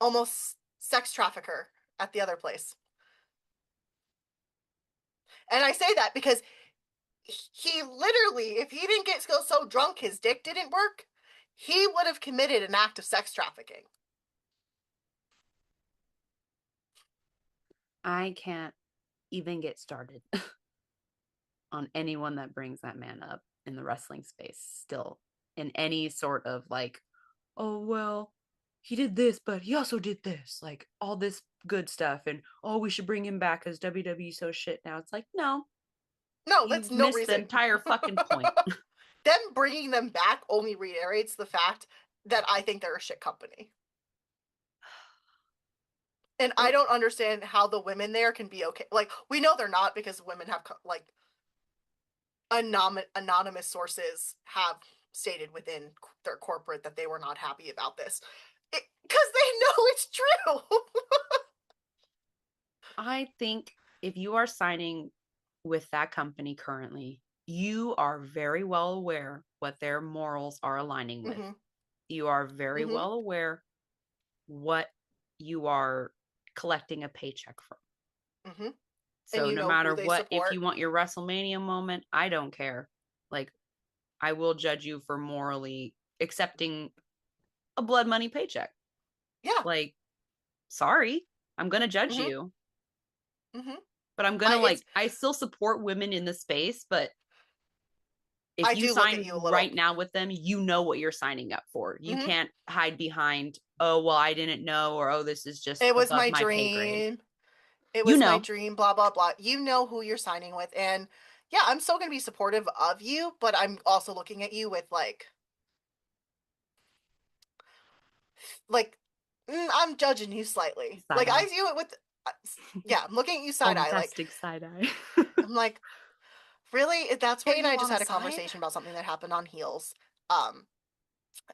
almost sex trafficker at the other place, and I say that because he literally, if he didn't get so drunk his dick didn't work, he would have committed an act of sex trafficking. I can't even get started on anyone that brings that man up in the wrestling space still in any sort of like, oh well, he did this but he also did this, like all this good stuff, and oh we should bring him back because WWE so shit now. It's like, no, No, that's you've no missed the reason. entire fucking point. Them bringing them back only reiterates the fact that I think they're a shit company. And I don't understand how the women there can be okay. Like, we know they're not because women have, like, anonymous sources have stated within their corporate that they were not happy about this. Because they know it's true. I think if you are signing with that company currently, you are very well aware what their morals are aligning with. Mm-hmm. You are very Mm-hmm. well aware what you are collecting a paycheck from. Mm-hmm. And So you no know who matter they what, if you support. want your WrestleMania moment, I don't care. Like I will judge you for morally accepting a blood money paycheck. Yeah. Like, sorry, I'm gonna judge Mm-hmm. you, Mm-hmm. but I'm gonna I like it's I still support women in the space, but if I you do look at sign you a right little. now with them, you know what you're signing up for. You Mm-hmm. can't hide behind, oh well, I didn't know, or oh, this is just It was above my my pay grade. dream. It You was my know, dream, blah, blah, blah. You know who you're signing with. And yeah, I'm still going to be supportive of you, but I'm also looking at you with like, I'm judging you slightly. side Like, I eye, view it with, uh, yeah, I'm looking at you side eye. Like, bombastic side eye. I'm like, really? That's Are where you and you I just on a had a side? conversation about something that happened on Heels. Um,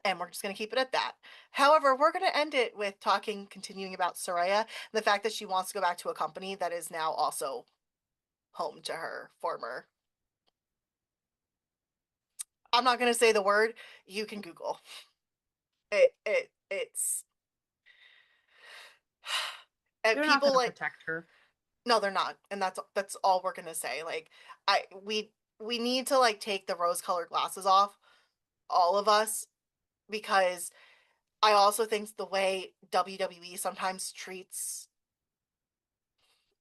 and we're just going to keep it at that. However, we're going to end it with continuing about Soraya and the fact that she wants to go back to a company that is now also home to her former. I'm not going to say the word. You can Google it's and They're not people gonna like, protect her. no, they're not, and that's all we're going to say. Like, I we need to like take the rose-colored glasses off, all of us, because I also think the way WWE sometimes treats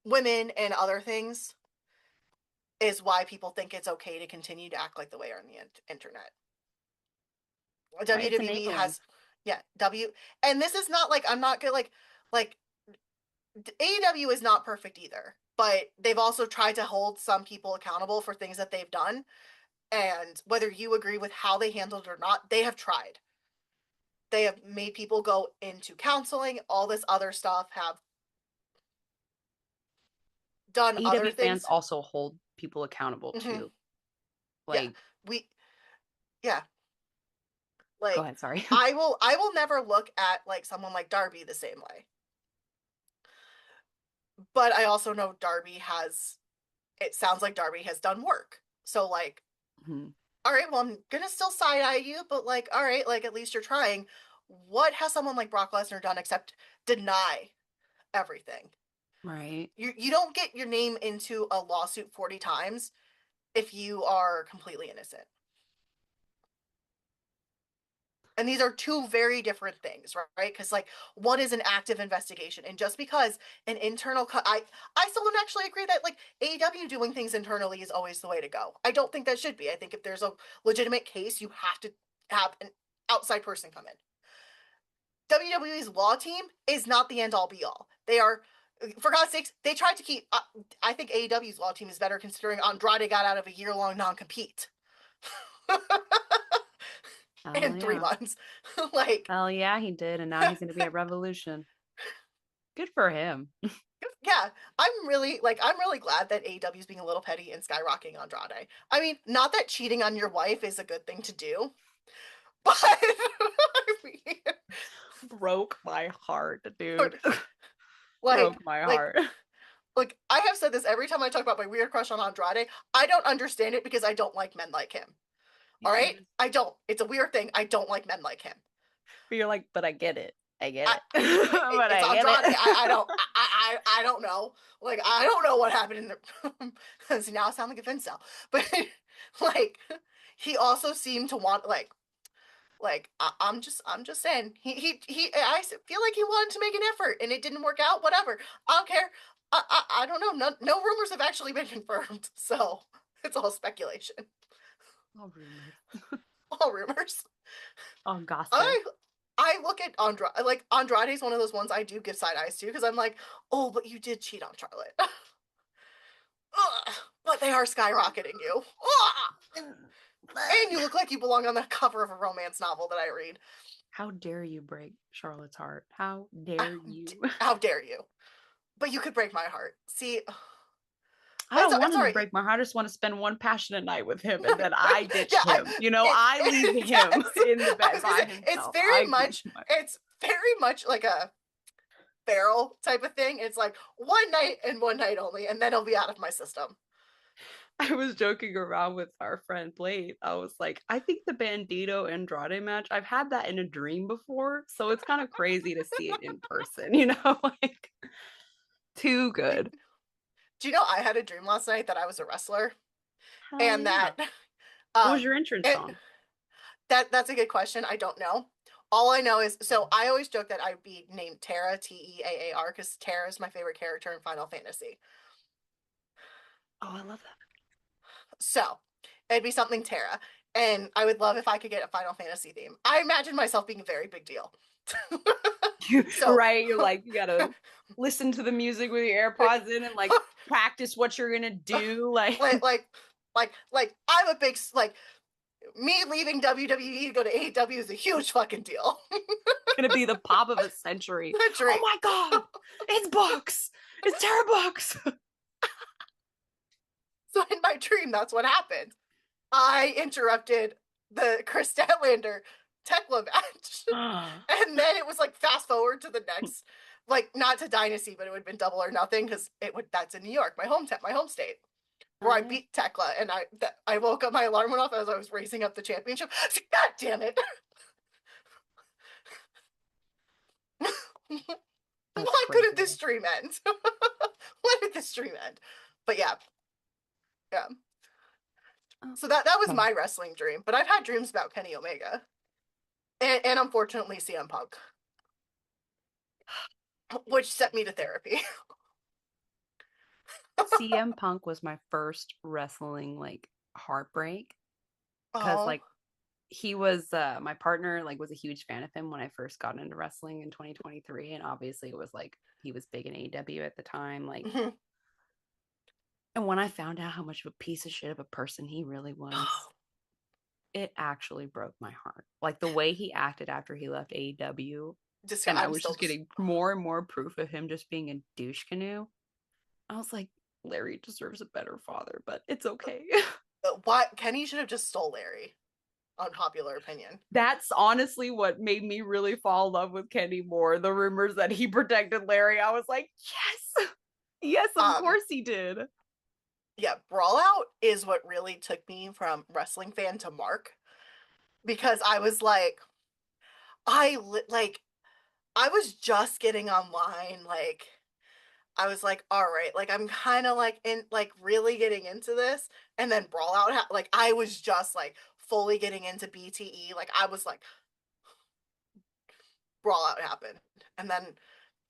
women and other things is why people think it's okay to continue to act like the way on the internet. Right? It's WWE enabling. has, yeah, and this is not like, I'm not gonna like AEW is not perfect either, but they've also tried to hold some people accountable for things that they've done. And whether you agree with how they handled it or not, they have tried. They have made people go into counseling, all this other stuff, have done other AEW fans things. also hold people accountable Mm-hmm. too. Yeah, Like, we, yeah, go like ahead, sorry. I will never look at like someone like Darby the same way. But I also know Darby has. It sounds like Darby has done work. So like, Mhm. all right, well, I'm gonna still side eye you, but like, all right, like at least you're trying. What has someone like Brock Lesnar done except deny everything? Right. You don't get your name into a lawsuit 40 times if you are completely innocent. And these are two very different things, right? Because like one is an active investigation, and just because an internal, I still don't actually agree that like AEW doing things internally is always the way to go. I don't think that should be. I think if there's a legitimate case, you have to have an outside person come in. WWE's law team is not the end all be all. They are, for God's sakes, they tried to keep. I think AEW's law team is better considering Andrade got out of a year-long non-compete Oh in three yeah. months. Like, Hell yeah, he did, and now he's gonna be at Revolution. Good for him. yeah, I'm really glad that AEW is being a little petty and skyrocketing Andrade. I mean, not that cheating on your wife is a good thing to do, but I mean, Broke my heart, dude. like Broke my like heart. like I have said this every time I talk about my weird crush on Andrade. I don't understand it because I don't like men like him. All right, I don't. It's a weird thing. I don't like men like him. But you're like, but I get it. I get I, it. But it's I get Andrade. it. I don't know. Like I don't know what happened in the. See, now I sound like a Vincel, but like he also seemed to want I'm just saying I feel like he wanted to make an effort and it didn't work out. Whatever. I don't care. I don't know. No rumors have actually been confirmed, so it's all speculation, All rumors. all rumors. All gossip. I I look at Andrade like Andrade's one of those ones I do give side eyes to because I'm like, oh, but you did cheat on Charlotte. Ugh, but they are skyrocketing you. Ugh, and you look like you belong on the cover of a romance novel that I read. How dare you break Charlotte's heart? How dare you? How dare you? But you could break my heart. See, I don't I'm want him to sorry. break my heart. I just want to spend one passionate night with him and then I ditch Yeah, him. I leave him yes. in the I bed was gonna by say himself. I give him my it's very much like a feral type of thing. It's like one night and one night only, and then it'll be out of my system. I was joking around with our friend Blade. I was like, I think the Bandito Andrade match, I've had that in a dream before. So it's kind of crazy to see it in person, like too Do, good. do you know I had a dream last night that I was a wrestler Hell and yeah. that What was um your entrance it song? that's a good question. I don't know. All I know is so I always joke that I'd be named Terra Teaar because Terra is my favorite character in Final Fantasy. Oh, I love that. So it'd be something Terra. And I would love if I could get a Final Fantasy theme. I imagine myself being a very big deal. So, Right? You're like, you gotta listen to the music with your AirPods in and like practice what you're gonna do. Like, like, like, I'm a big me leaving WWE to go to AEW is a huge fucking deal. gonna be the pop of a century. Oh Literally. my god, it's Bucks. It's Tara Bucks. So in my dream, that's what happened. I interrupted the Chris Statlander Tekla match. And then it was like fast forward to the next, like not to Dynasty, but it would have been Double or Nothing because it would that's in New York, my home state, where Oh I yeah. beat Tekla, and I woke up, my alarm went off as I was racing up the championship. God damn it! That's Why couldn't this crazy. stream end? Why did this stream end? But yeah, yeah. Oh. So that was my wrestling dream. But I've had dreams about Kenny Omega and unfortunately CM Punk, which sent me to therapy. CM Punk was my first wrestling like heartbreak because Oh. like he was my partner like was a huge fan of him when I first got into wrestling in 2023 and obviously it was like he was big in AEW at the time like Mhm. and when I found out how much of a piece of shit of a person he really was it actually broke my heart like the way he acted after he left AEW Just and I I'm was still just just getting more and more proof of him just being a douche canoe. I was like Larry deserves a better father but it's okay. why Kenny should have just stole Larry. Unpopular opinion. That's honestly what made me really fall in love with Kenny more. The rumors that he protected Larry. I was like, yes, yes, of Um, course he did. yeah, Brawlout is what really took me from wrestling fan to Mark because I was like, I was just getting online, like I was like, all right, like I'm kind of like in like really getting into this, and then Brawl Out, like I was just like fully getting into BTE, like I was like Brawl Out happened, and then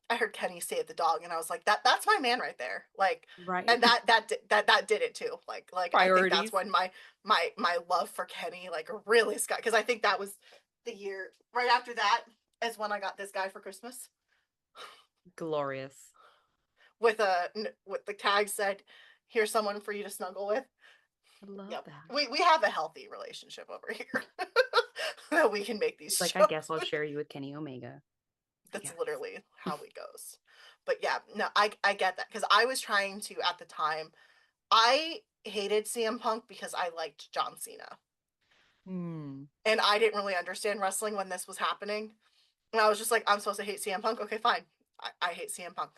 I heard Kenny save the dog, and I was like, that's my man right there, like, Right. and that did it too, like I think that's Priorities. when my love for Kenny like really got, because I think that was the year right after that is when I got this guy for Christmas Glorious. with a with the tag said, "Here's someone for you to snuggle with." I love Yep, that. we have a healthy relationship over here that we can make these He's like, I guess jokes. I'll share you with Kenny Omega. That's Yes. literally how it goes. But yeah, no, I get that because I was trying to at the time. I hated CM Punk because I liked John Cena, Hmm. and I didn't really understand wrestling when this was happening. And I was just like, I'm supposed to hate CM Punk. Okay, fine. I hate CM Punk.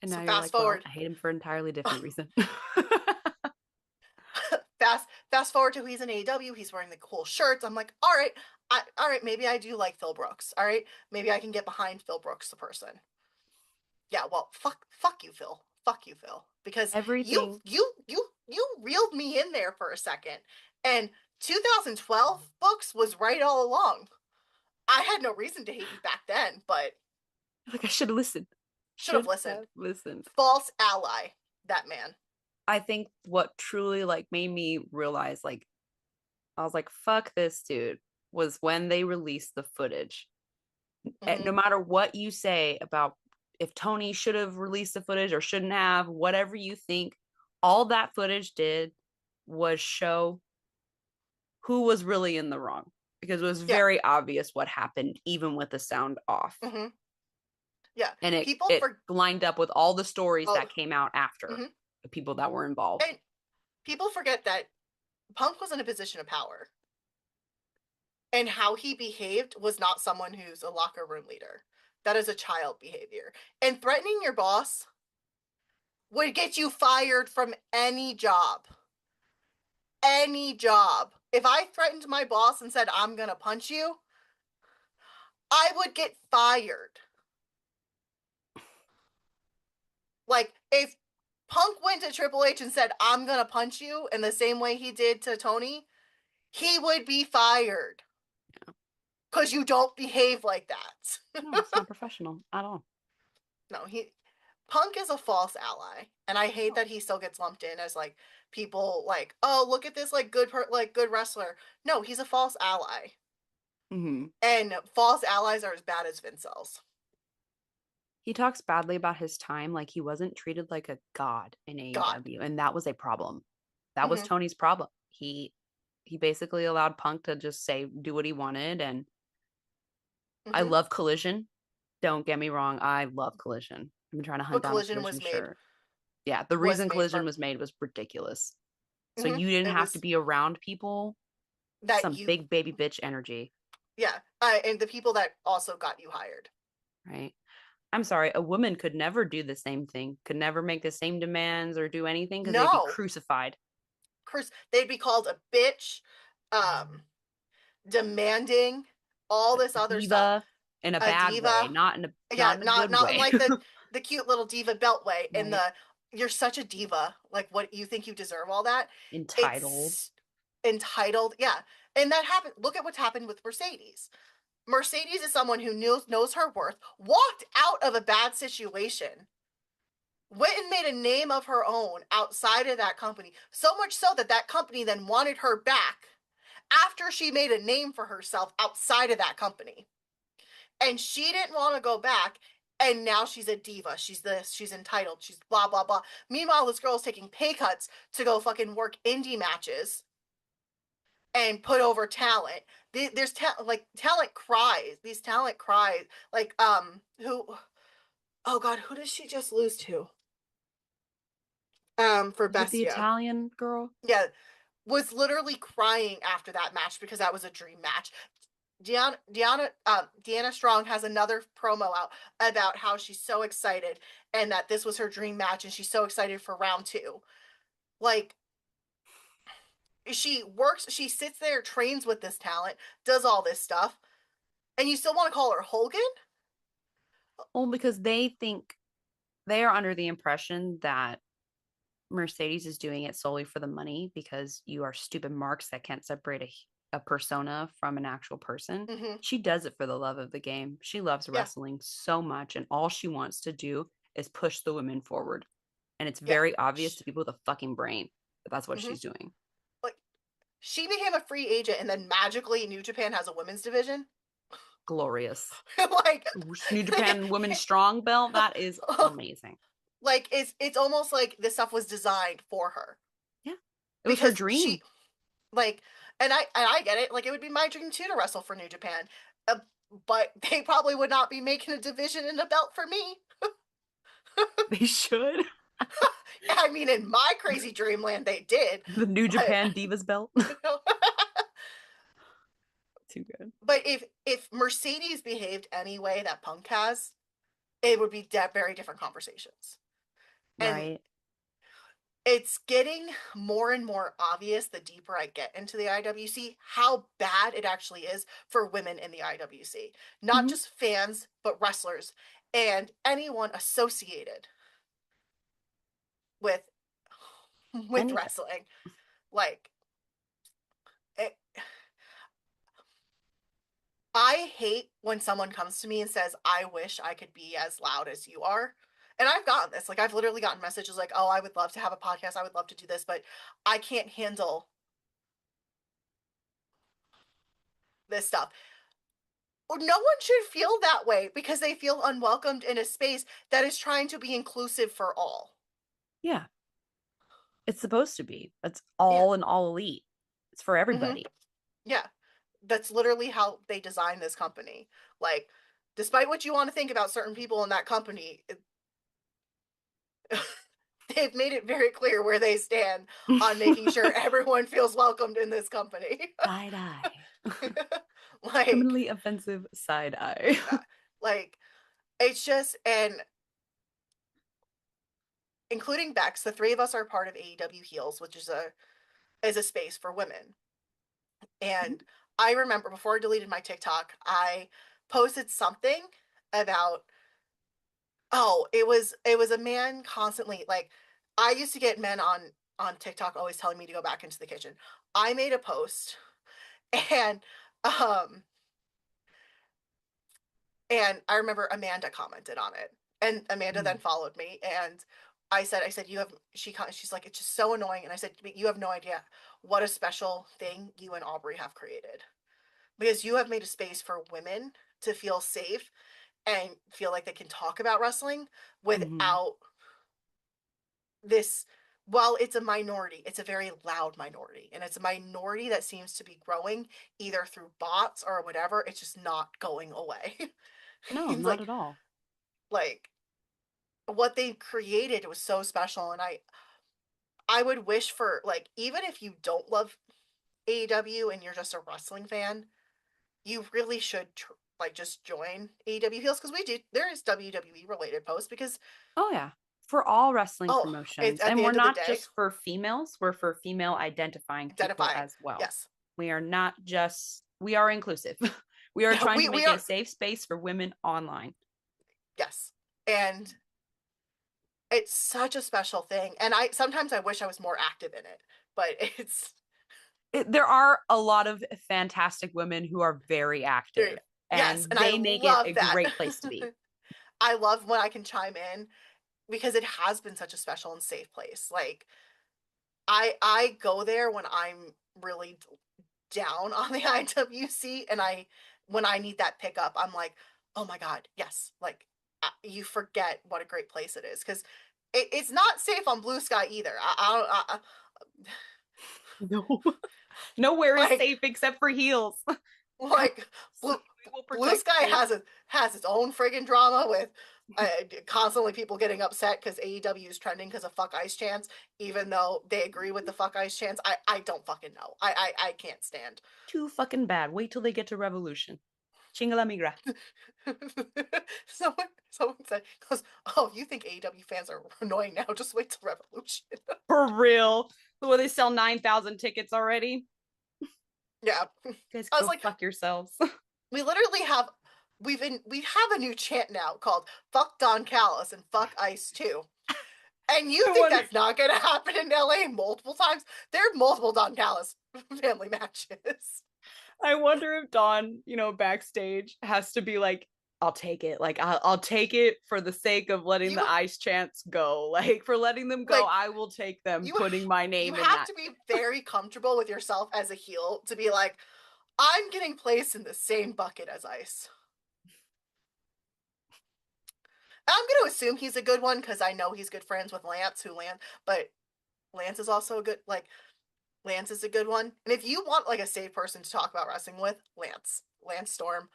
And So now you're fast like, well, forward, I hate him for an entirely different reason. fast forward to he's in AEW. He's wearing the cool shirts. I'm like, all right, all right. Maybe I do like Phil Brooks. All right, maybe I can get behind Phil Brooks, the person. Yeah, well, fuck you, Phil. Fuck you, Phil. Because Everything. you reeled me in there for a second. And 2012 books was right all along. I had no reason to hate you back then, but Like, I should have listened. should have Should have listened. listened. False ally, that man. I think what truly like made me realize, like, I was like, fuck this dude, was when they released the footage. Mm-hmm. No matter what you say about if Tony should have released the footage or shouldn't have, whatever you think, all that footage did was show who was really in the wrong because it was Yeah. very obvious what happened, even with the sound off. Mm-hmm. Yeah. And it People it for lined up with all the stories oh, that came out after mm-hmm. the people that were involved. And people forget that Punk was in a position of power. And how he behaved was not someone who's a locker room leader. That is a child behavior. And threatening your boss would get you fired from any job. Any job. If I threatened my boss and said, I'm going to punch you, I would get fired. Like, if Punk went to Triple H and said, I'm going to punch you in the same way he did to Tony, he would be fired. Because you don't behave like that. No, it's not professional at all. No, Punk is a false ally, and I hate that he still gets lumped in as like people like, oh, look at this like good wrestler. No, he's a false ally, Mm-hmm. and false allies are as bad as Vincels. He talks badly about his time, like he wasn't treated like a god in God. AEW, and that was a problem. That was Mm-hmm. Tony's problem. He basically allowed Punk to just say do what he wanted, and I Mm-hmm. love Collision. Don't get me wrong, I love Collision. I've been trying to hunt But down a Collision Collision shirt. Yeah, the was reason made Collision for. was made was ridiculous. So Mm-hmm. you didn't It have to was be around people. that Some you, big baby bitch energy, yeah, and the people that also got you hired. right? I'm sorry, a woman could never do the same thing, could never make the same demands or do anything because they'd be No, crucified. Chris, they'd be called a bitch, um, demanding, all this other stuff. Diva in a A bad way, diva. not Yeah, in a not good not in way. like the cute little diva beltway and Right. the you're such a diva. Like what you think you deserve all that? Entitled. It's entitled. Yeah. And that happened. Look at what's happened with Mercedes. Mercedes is someone who knows her worth, walked out of a bad situation, went and made a name of her own outside of that company. So much so that that company then wanted her back after she made a name for herself outside of that company, and she didn't want to go back, and now she's a diva, she's this, she's entitled, she's blah blah blah. Meanwhile, this girl's taking pay cuts to go fucking work indie matches and put over talent. There's like talent cries, these talent cries, like who, oh god, who does she just lose to, for Was it the Bestia? Italian girl? Yeah, was literally crying after that match because that was a dream match. Deanna Strong has another promo out about how she's so excited and that this was her dream match and she's so excited for round two. Like, she sits there, trains with this talent, does all this stuff, and you still want to call her Hogan? Well, because they think they are under the impression that Mercedes is doing it solely for the money because you are stupid marks that can't separate a persona from an actual person. Hmm. She does it for the love of the game. She loves Yeah, wrestling so much, and all she wants to do is push the women forward. And it's yeah. very obvious to people with a fucking brain that that's what Hmm. she's doing. Like she became a free agent, and then magically New Japan has a women's division. Glorious. Like, New Japan Women's Strong Belt, that is amazing. like it's almost like this stuff was designed for her Yeah. It was her because dream. she like, and I get it. Like, it would be my dream too to wrestle for New Japan, uh, but they probably would not be making a division and a belt for me. They should. I mean, in my crazy dreamland, they did, The New but Japan Divas Belt. Too good. but if Mercedes behaved any way that Punk has, it would be very different conversations. And Right. it's getting more and more obvious the deeper I get into the IWC how bad it actually is for women in the IWC. Not Mm-hmm. just fans, but wrestlers and anyone associated with with Anything. wrestling. Like, it, I hate when someone comes to me and says, "I wish I could be as loud as you are." And I've gotten this. Like, I've literally gotten messages like, "Oh, I would love to have a podcast. I would love to do this, but I can't handle this stuff." No one should feel that way because they feel unwelcomed in a space that is trying to be inclusive for all. Yeah. It's supposed to be. It's Yeah. all and all elite. It's for Hmm. everybody. Yeah. That's literally how they designed this company. Like, despite what you want to think about certain people in that company, they've made it very clear where they stand on making sure everyone feels welcomed in this company. Side eye. Like, Criminally offensive side eye. yeah, like it's just, and including Bex, the three of us are part of AEW Heels, which is a space for women. And I remember before I deleted my TikTok, I posted something about, oh, it was a man constantly, like, I used to get men on TikTok always telling me to go back into the kitchen. I made a post and um and I remember Amanda commented on it. And Amanda then Mm. followed me and I said you have she's like, it's just so annoying, and I said, you have no idea what a special thing you and Aubrey have created, because you have made a space for women to feel safe and feel like they can talk about wrestling Mm-hmm. without this. While it's a minority, it's a very loud minority, and it's a minority that seems to be growing either through bots or whatever. It's just not going away. No, It's not at all. like what they created was so special, and I would wish for, like, even if you don't love AEW and you're just a wrestling fan, you really should like just join AEW Heels, because we do, there is WWE related posts because, Oh yeah. For all wrestling oh, it's promotions. at And the we're end of the not day, just for females, we're for female identifying people identifying, as well. yes. We are not just we are inclusive. We are Yeah, trying to we make it a are, safe space for women online. yes. And it's such a special thing, and I sometimes I wish I was more active in it, but it's There are a lot of fantastic women who are very active yes, and and I they make it a love that. great place to be. I love when I can chime in because it has been such a special and safe place. Like, I go there when I'm really down on the IWC, and I when I need that pickup, I'm like, oh my god, yes. Like, you forget what a great place it is, because it's not safe on Blue Sky either. No. Nowhere is Like, safe except for heels. like So Blue we will Blue protect Sky you. has its own friggin' drama with constantly people getting upset because AEW is trending because of fuck ice chants, even though they agree with the fuck ice chants. I don't fucking know. I can't stand. Too fucking bad. Wait till they get to Revolution. Chingala migra. Someone said, goes, oh, you think AEW fans are annoying now? Just wait till Revolution. For real. Will they sell 9,000 tickets already? Yeah, You guys I was go like, fuck yourselves. we literally have we have a new chant now called "Fuck Don Callis" and "Fuck Ice" too. And you I think wonder that's not going to happen in LA multiple times? There are multiple Don Callis family matches. I wonder if Dawn, backstage has to be like, I'll take it. Like I'll take it for the sake of letting You the ice chants go. Like for letting them go, like I will take them you putting my you name in have that. to be very comfortable with yourself as a heel to be like, I'm getting placed in the same bucket as Ice. I'm going to assume he's a good one because I know he's good friends with Lance, but Lance is also a good like Lance is a good one. And if you want like a safe person to talk about wrestling with, Lance Storm,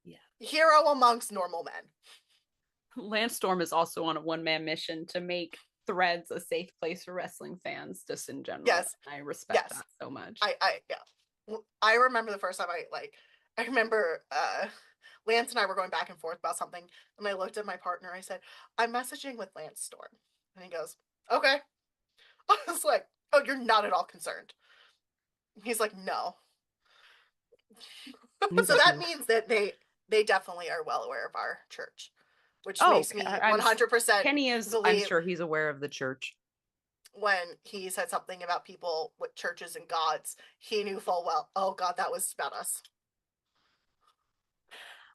Yeah. hero amongst normal men. Lance Storm is also on a one-man mission to make Threads a safe place for wrestling fans just in general. Yes, And I respect yes. that so much. I yeah. I remember the first time I remember Lance and I were going back and forth about something, and I looked at my partner. I said, "I'm messaging with Lance Storm," and he goes, "Okay." I was like, "Oh, you're not at all concerned." He's like, "No." He's So like, that means that they definitely are well aware of our church, which oh, makes me I'm 100% Kenny is. I'm believe sure he's aware of the church. when he said something about people with churches and gods, he knew full well, oh God, that was about us.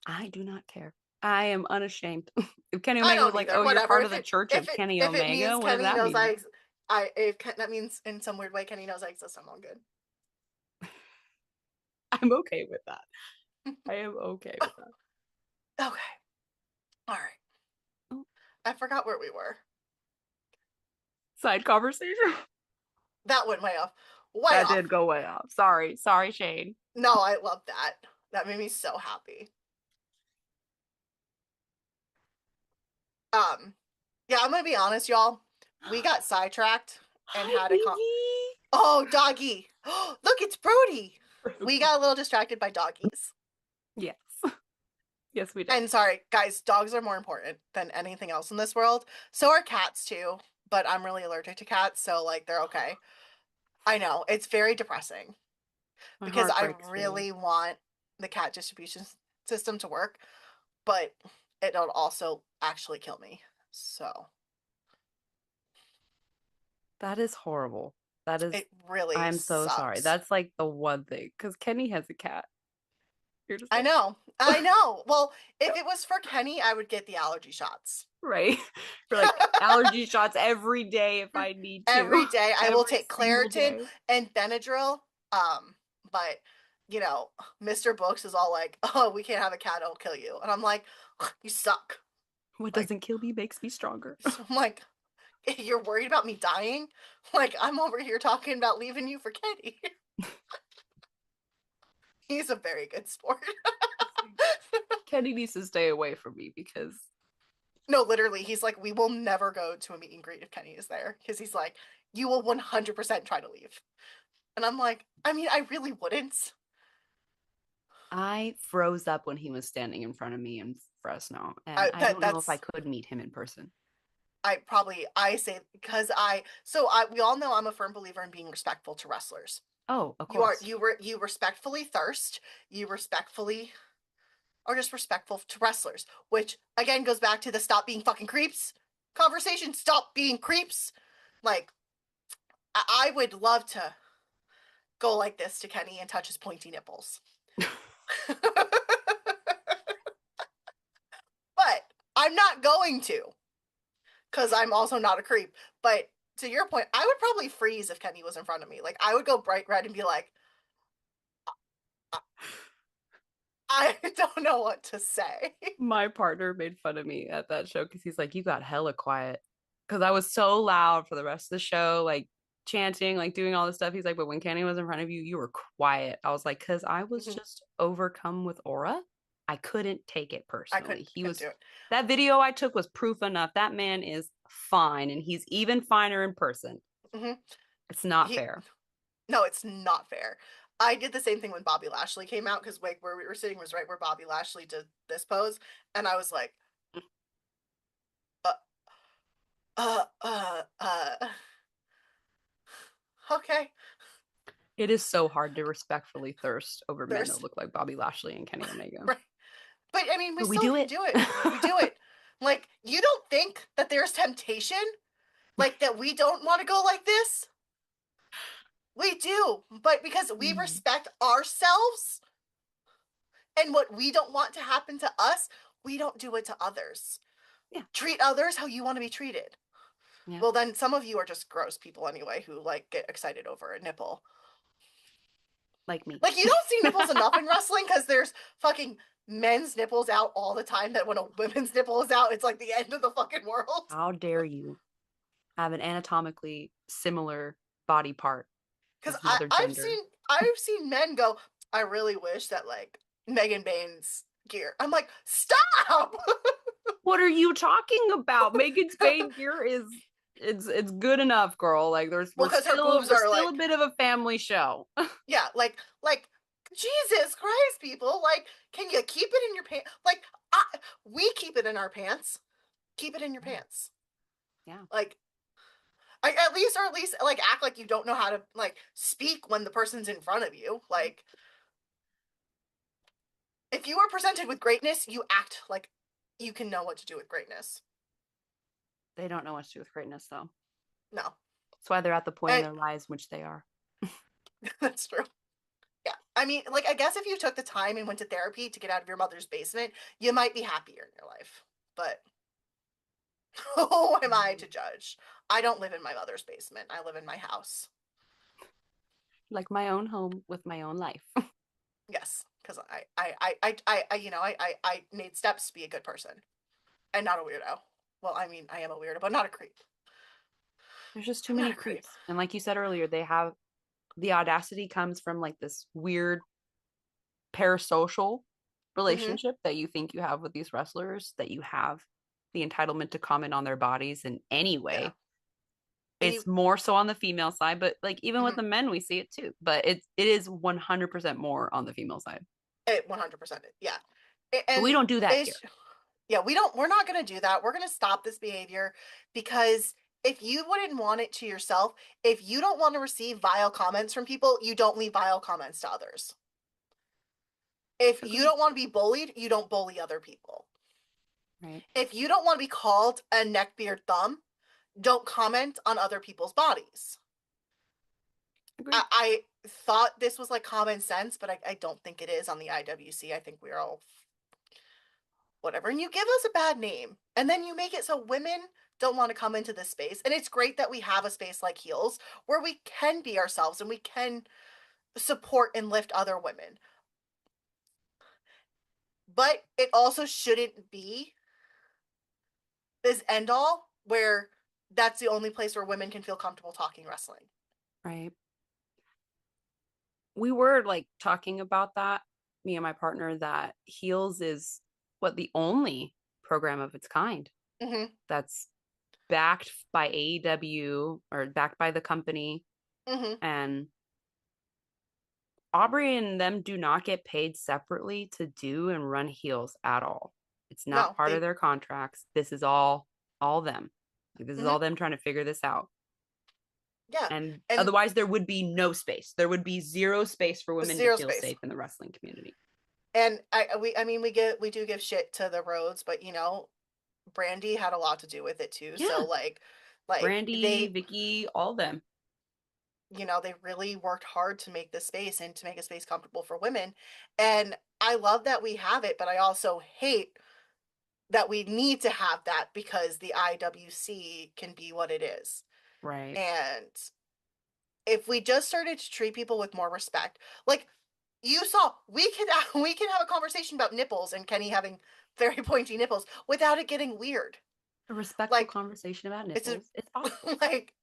I do not care. I am unashamed. If Kenny I Omega was don't like, either. "Oh, you're Whatever. part of the Church of Kenny If it Omega," means what does Kenny that knows mean? I if that means in some weird way Kenny knows I exist, I'm all good. I'm okay with that. I am okay with that. Okay. All right. Oh, I forgot where we were. side conversation. That went way off. Way That off. did go way off. Sorry, Shane. No, I love that. That made me so happy. Um, yeah, I'm gonna be honest, y'all. We got sidetracked and Hi, had a baby. oh, doggy. Look, it's Brody. We got a little distracted by doggies. Yes, yes, we did. And sorry, guys, dogs are more important than anything else in this world. So are cats too, but I'm really allergic to cats, so like they're okay. I know, it's very depressing My because heart I breaks for you. really want the cat distribution system to work, but it'll also actually kill me. So, That is horrible. That is. it really I'm so sorry. sucks. That's like the one thing because Kenny has a cat. You're just I like, know. I know. Well, if it was for Kenny, I would get the allergy shots. right? For like allergy shots every day if I need Every to. day I will Every take single Claritin day. and Benadryl. But you know, Mr. Books is all like, "Oh, we can't have a cat; it'll kill you." And I'm like, "You suck." What Like, doesn't kill me makes me stronger. I'm like, "You're worried about me dying?" Like, I'm over here talking about leaving you for Kenny. He's a very good sport. Kenny needs to stay away from me because No, literally, he's like, "We will never go to a meet and greet if Kenny is there," because he's like, "You will 100% try to leave." And I'm like, I mean, I really wouldn't. I froze up when he was standing in front of me in Fresno, and I I that don't know if I that's could meet him in person. I say because we all know I'm a firm believer in being respectful to wrestlers. Oh, of course. You respectfully thirst, you respectfully are just respectful to wrestlers, which again goes back to the stop being fucking creeps conversation. Stop being creeps. Like I would love to go like this to Kenny and touch his pointy nipples. But I'm not going to because I'm also not a creep. But to your point, I would probably freeze if Kenny was in front of me. Like I would go bright red and be like, I don't know what to say. My partner made fun of me at that show because he's like, "You got hella quiet," because I was so loud for the rest of the show, like chanting, like doing all this stuff. He's like, "But when Kenny was in front of you, you were quiet." I was like, "Cause I was Mhm. just overcome with aura. I couldn't take it I personally. He couldn't was do it. that video I took was proof enough. That man is fine, and he's even finer in person. Hmm. It's not He fair." No, it's not fair. I did the same thing when Bobby Lashley came out because like where we were sitting was right where Bobby Lashley did this pose, and I was like, uh, okay, It is so hard to respectfully thirst over men that there's look like Bobby Lashley and Kenny Omega. right. But I mean, we But we still do can it. do it. We do it. Like, you don't think that there's temptation? Like, that we don't want to go like this? We do. But because we Mm. respect ourselves and what we don't want to happen to us, we don't do it to others. Yeah. Treat others how you want to be treated. Yeah. Well, then some of you are just gross people anyway who like get excited over a nipple. Like me. Like, you don't see nipples enough in wrestling because there's fucking men's nipples out all the time. That when a women's nipple is out, it's like the end of the fucking world. How dare you have an anatomically similar body part Because of another gender? I've seen men go, I really wish that like Megan Bain's gear. I'm like, stop. What are you talking about? Megan Spade gear is it's good enough, girl. Like there's Well, because her boobs we're are still a like, bit of a family show. yeah, like Jesus Christ, people, like, can you keep it in your pants? Like, we keep it in our pants. Keep it in your Yeah. pants. Yeah. Like, at least, or at least, like, act like you don't know how to like speak when the person's in front of you. Like, if you are presented with greatness, you act like you can know what to do with greatness. They don't know what to do with greatness though. No, That's why they're at the point in and their lives in which they are. that's true. Yeah, I mean, like, I guess if you took the time and went to therapy to get out of your mother's basement, you might be happier in your life. But who am I to judge? I don't live in my mother's basement. I live in my house. Like my own home with my own life. Yes, because I made steps to be a good person and not a weirdo. Well, I mean, I am a weirdo, but not a creep. There's just too I'm not many a creep. creeps. And like you said earlier, they have the audacity comes from like this weird parasocial Mm-hmm. relationship that you think you have with these wrestlers, that you have the entitlement to comment on their bodies in any Yeah, way. and you, It's more so on the female side, but like even with mm-hmm. the men, we see it too. But it is 100% more on the female side. It 100%. Yeah, But we and don't do that here. it's yeah, we're not going to do that. We're going to stop this behavior because if you wouldn't want it to yourself, if you don't want to receive vile comments from people, you don't leave vile comments to others. If you Agreed. don't want to be bullied, you don't bully other people. Right. If you don't want to be called a neckbeard thumb, don't comment on other people's bodies. Agreed. I thought this was like common sense, but I don't think it is on the IWC. I think we're all whatever. And you give us a bad name, and then you make it so women don't want to come into this space. And it's great that we have a space like Heels where we can be ourselves and we can support and lift other women. But it also shouldn't be this end all where that's the only place where women can feel comfortable talking wrestling. Right. We were like talking about that, me and my partner, that Heels is what the only program of its kind Mm-hmm. that's backed by AEW or backed by the company. Mm-hmm. And Aubrey and them do not get paid separately to do and run Heels at all. It's not No, part of they. their contracts. This is all them. Like, this is all Mm-hmm. them trying to figure this out. Yeah, And and otherwise there would be no space. There would be zero space for women to zero feel space. safe in the wrestling community. And I mean, we do give shit to the roads, but Brandy had a lot to do with it too. So Yeah. like Brandy, they, Vicky, all them. they really worked hard to make this space and to make a space comfortable for women. And I love that we have it, but I also hate that we need to have that because the IWC can be what it is. Right. And if we just started to treat people with more respect, like you saw, we can have a conversation about nipples and Kenny having very pointy nipples without it getting weird. A respectful Like conversation about it's a, nipples. It's possible. like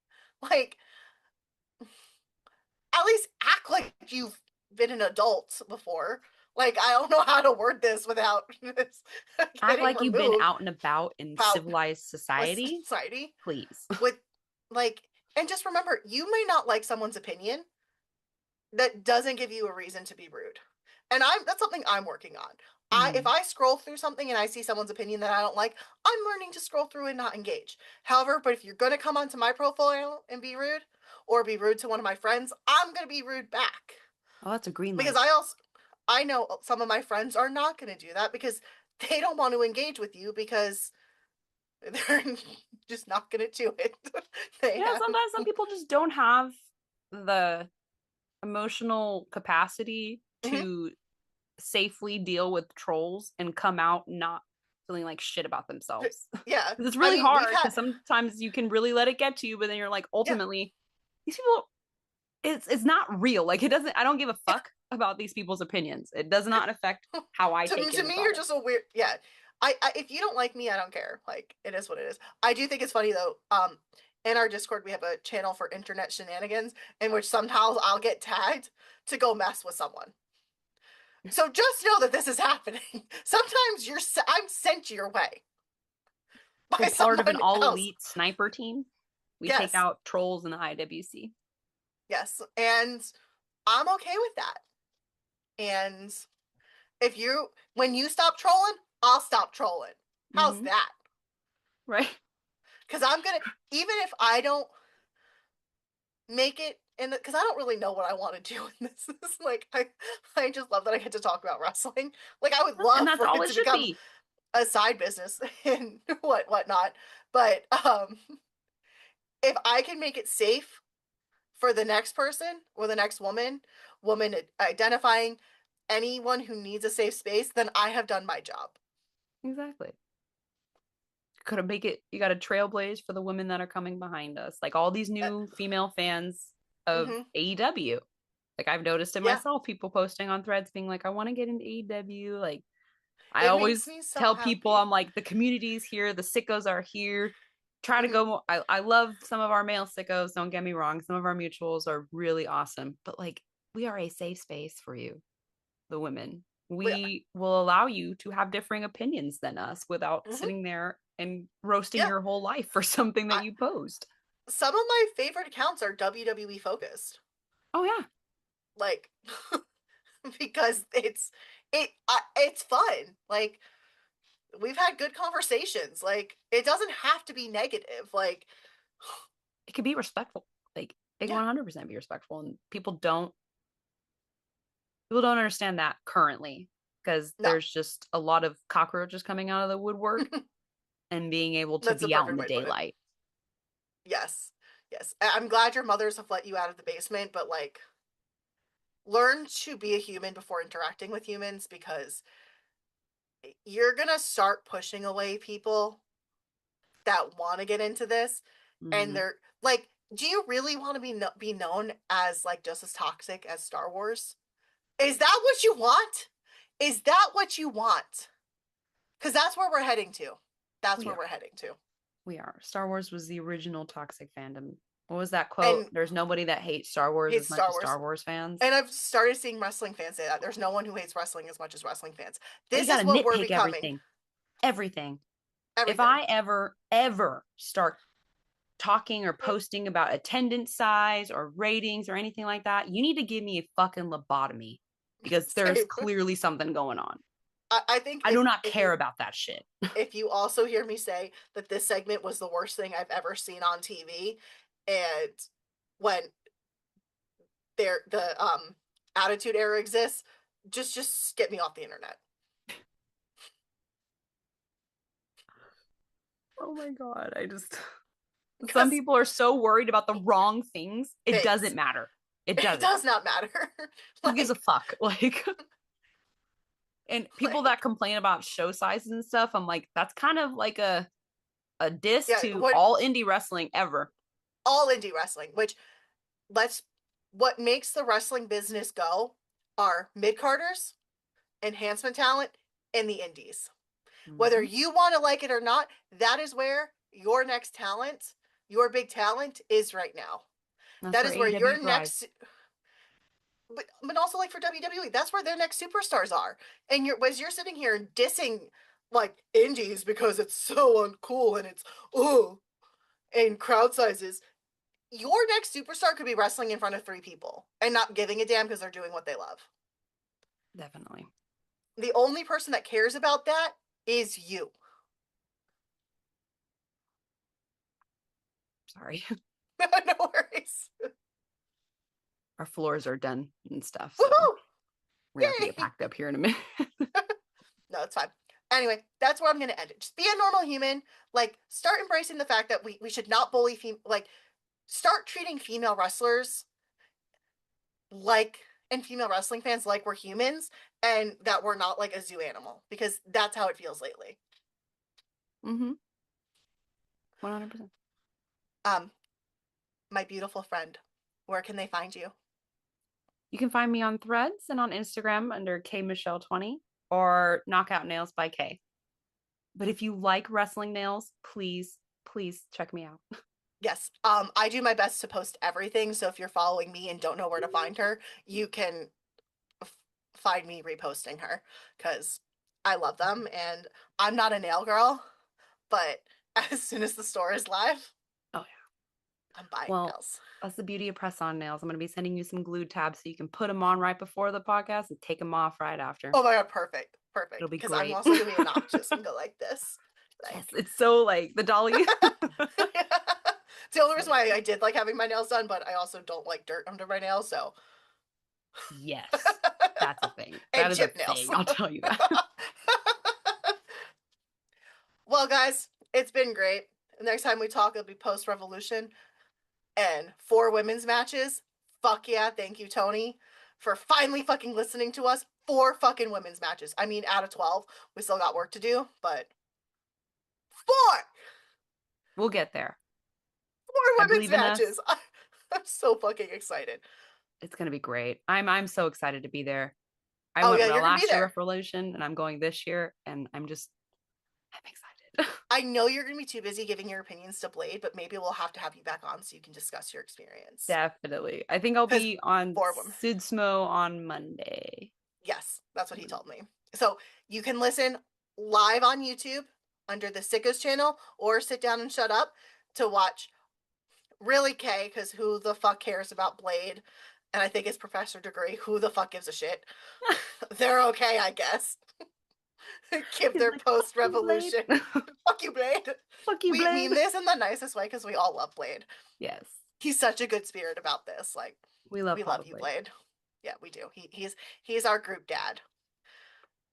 at least act like you've been an adult before. Like, I don't know how to word this without this Act getting like you've been removed out and about in out civilized with society, society please. with like, and just remember, you may not like someone's opinion. That doesn't give you a reason to be rude. And that's something I'm working on. If Mm. I scroll through something and I see someone's opinion that I don't like, I'm learning to scroll through and not engage. However, but if you're gonna come onto my profile and be rude, or be rude to one of my friends, I'm gonna be rude back. Oh, that's a green Because light. I know some of my friends are not going to do that because they don't want to engage with you because they're just not going to do it. They Yeah, have. sometimes some people just don't have the emotional capacity Mhm. to safely deal with trolls and come out not feeling like shit about themselves. Yeah. It's I really mean, we've hard had, because sometimes you can really let it get to you, but then you're like, yeah, ultimately, these people, it's not real. Like it doesn't. I don't give a yeah. fuck about these people's opinions. It does not affect how I take To in the me, you're product. just a weird, yeah. If you don't like me, I don't care. Like, it is what it is. I do think it's funny though. In our Discord, we have a channel for internet shenanigans in which sometimes I'll get tagged to go mess with someone. So just know that this is happening. Sometimes I'm sent your way We're by part of an someone all else. elite sniper team. We take Yes, out trolls in the IWC. yes, and I'm okay with that. And if you, when you stop trolling, I'll stop trolling. How's Mm-hmm. that? Right. Because I'm gonna, even if I don't make it in the, because I don't really know what I want to do in this. Like, I just love that I get to talk about wrestling. Like, I would And love that's for all it it to should become be. a side business and whatnot. But if I can make it safe for the next person or the next woman identifying anyone who needs a safe space, then I have done my job. Exactly. Could have make it, you got to trailblaze for the women that are coming behind us. Like all these Uh, new female fans of mm-hmm. AEW. Like I've noticed it Yeah, myself, people posting on threads being like, I want to get into AEW. Like I it makes always me so tell people, happy. I'm like, the community's here, the sickos are here. Try to Mm-hmm. go. I love some of our male sickos. Don't get me wrong. Some of our mutuals are really awesome, but like we are a safe space for you, the women. We are. We will allow you to have differing opinions than us without Mm-hmm. sitting there and roasting Yeah, your whole life for something that I, you posed. some of my favorite accounts are WWE focused. Oh yeah, Like, because it's fun. Like, we've had good conversations. Like, it doesn't have to be negative. Like, it could be respectful. Like it can yeah, 100% be respectful, and people don't understand that currently because no, there's just a lot of cockroaches coming out of the woodwork and being able to that's the be out in perfect the way to put it. daylight. Yes, yes. I'm glad your mothers have let you out of the basement, but like, learn to be a human before interacting with humans because you're gonna start pushing away people that want to get into this, and Mm-hmm. they're like, do you really want to be known as like just as toxic as Star Wars? Is that what you want? Is that what you want? Because that's where we're heading to. That's We where are. we're heading to. We are. Star Wars was the original toxic fandom. What was that quote? And There's nobody that hates Star Wars as hates much Star as Wars. Star Wars fans. And I've started seeing wrestling fans say that. There's no one who hates wrestling as much as wrestling fans. Well, you This got is to what we're nitpick becoming. everything. Everything. If Everything. I ever start talking or posting about attendance size or ratings or anything like that, you need to give me a fucking lobotomy because there's Same. clearly something going on. I think I do not care about that shit. if you also hear me say that this segment was the worst thing I've ever seen on TV, and when the attitude era exists, just get me off the internet. Oh my God. Some Because people are so worried about the wrong things. It doesn't things. matter. It It doesn't. does not matter. Who gives a like fuck? Like, and people that like complain about show sizes and stuff, I'm like, that's kind of like a diss yeah, to what all indie wrestling ever. all indie wrestling, which let's what makes the wrestling business go are mid-carders, enhancement talent, and the indies. Whether Mm-hmm. you want to like it or not, that is where your next talent, your big talent is right now. That's That where is where AEW your thrives. next, but also like for WWE, that's where their next superstars are. And as you're sitting here dissing like indies because it's so uncool and it's oh and crowd sizes, your next superstar could be wrestling in front of three people and not giving a damn because they're doing what they love. Definitely. The only person that cares about that is you. Sorry. No worries. Our floors are done and stuff. So Woohoo! We're gonna have to Yay! get packed up here in a minute. No, it's fine. Anyway, that's where I'm gonna end it. Just be a normal human. Like, start embracing the fact that we should not bully like start treating female wrestlers like and female wrestling fans like we're humans and that we're not like a zoo animal because that's how it feels lately. Mm-hmm. 100%. Um, my beautiful friend, where can they find you? You can find me on Threads and on Instagram under KMichelle20 or Knockout Nails by K. But if you like wrestling nails, please, please check me out. Yes. I do my best to post everything, so if you're following me and don't know where to find her, you can find me reposting her because I love them and I'm not a nail girl, but as soon as the store is live, Oh yeah. I'm buying Well, nails. that's the beauty of press-on nails. I'm going to be sending you some glued tabs so you can put them on right before the podcast and take them off right after. Oh my god, perfect. It'll Perfect. be Because I'm great. also gonna be obnoxious and go like this. Yes, Like it's so like the dolly. it's the only So reason why good. I did like having my nails done, but I also don't like dirt under my nails, so Yes, that's a thing. and That is a chip nails. thing. I'll tell you that. Well, guys, it's been great. The next time we talk, it'll be post Revolution and 4 women's matches. Fuck yeah, thank you, Tony, for finally fucking listening to us. 4 fucking women's matches. I mean, out of 12, we still got work to do, but 4! We'll get there. Four I women's believe in us. matches. I'm so fucking excited. It's gonna be great. I'm so excited to be there. I Oh went yeah, you're gonna be last year there. with Revolution, and I'm going this year, and I'm excited. I know you're gonna be too busy giving your opinions to Blade, but maybe we'll have to have you back on so you can discuss your experience. Definitely. I think I'll Because be on 4 of them. Sudsmo on Monday. Yes, that's what he told me. So you can listen live on YouTube under the Sickos channel or sit down and shut up to watch really K, because who the fuck cares about Blade? And I think it's Professor Degree. Who the fuck gives a shit? They're okay, I guess. Give He's their like, fuck post you, Blade. revolution. Fuck you, Blade. Fuck you, We Blade. mean this in the nicest way because we all love Blade. Yes. He's such a good spirit about this. Like, We love we Papa love you, Blade. Blade. Yeah, we do. He's our group dad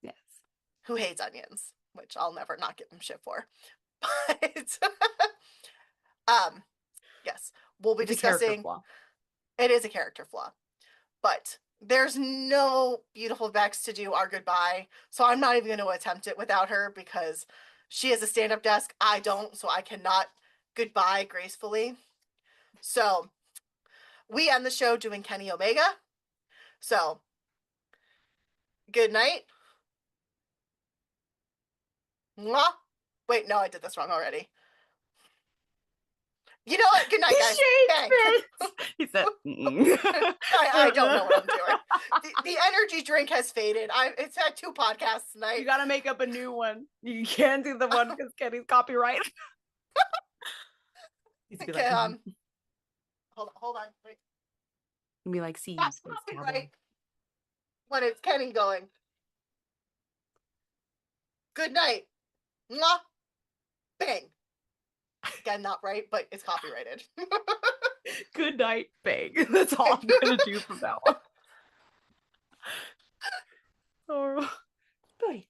Yes. who hates onions, which I'll never not give him shit for. But um, yes, we'll be It's a character discussing. flaw. It is a character flaw, but there's no beautiful Vex to do our goodbye, so I'm not even going to attempt it without her because she has a stand-up desk. I don't, so I cannot goodbye gracefully. So we end the show doing Kenny Omega. So good night. Mwah. Wait, no, I did this wrong already. You know what? Good night, guys. Bang. He said, I don't know what I'm doing. The energy drink has faded. It's had 2 podcasts tonight. You gotta make up a new one. You can't do the one because Kenny's copyright. Okay, like, hold on. Wait. be like, see you, That's space cowboy. right. When it's Kenny going. Good night. Mwah. Bang. Again, not right, but it's copyrighted. Good night, bang. That's all I'm gonna do from now on. Oh, buddy,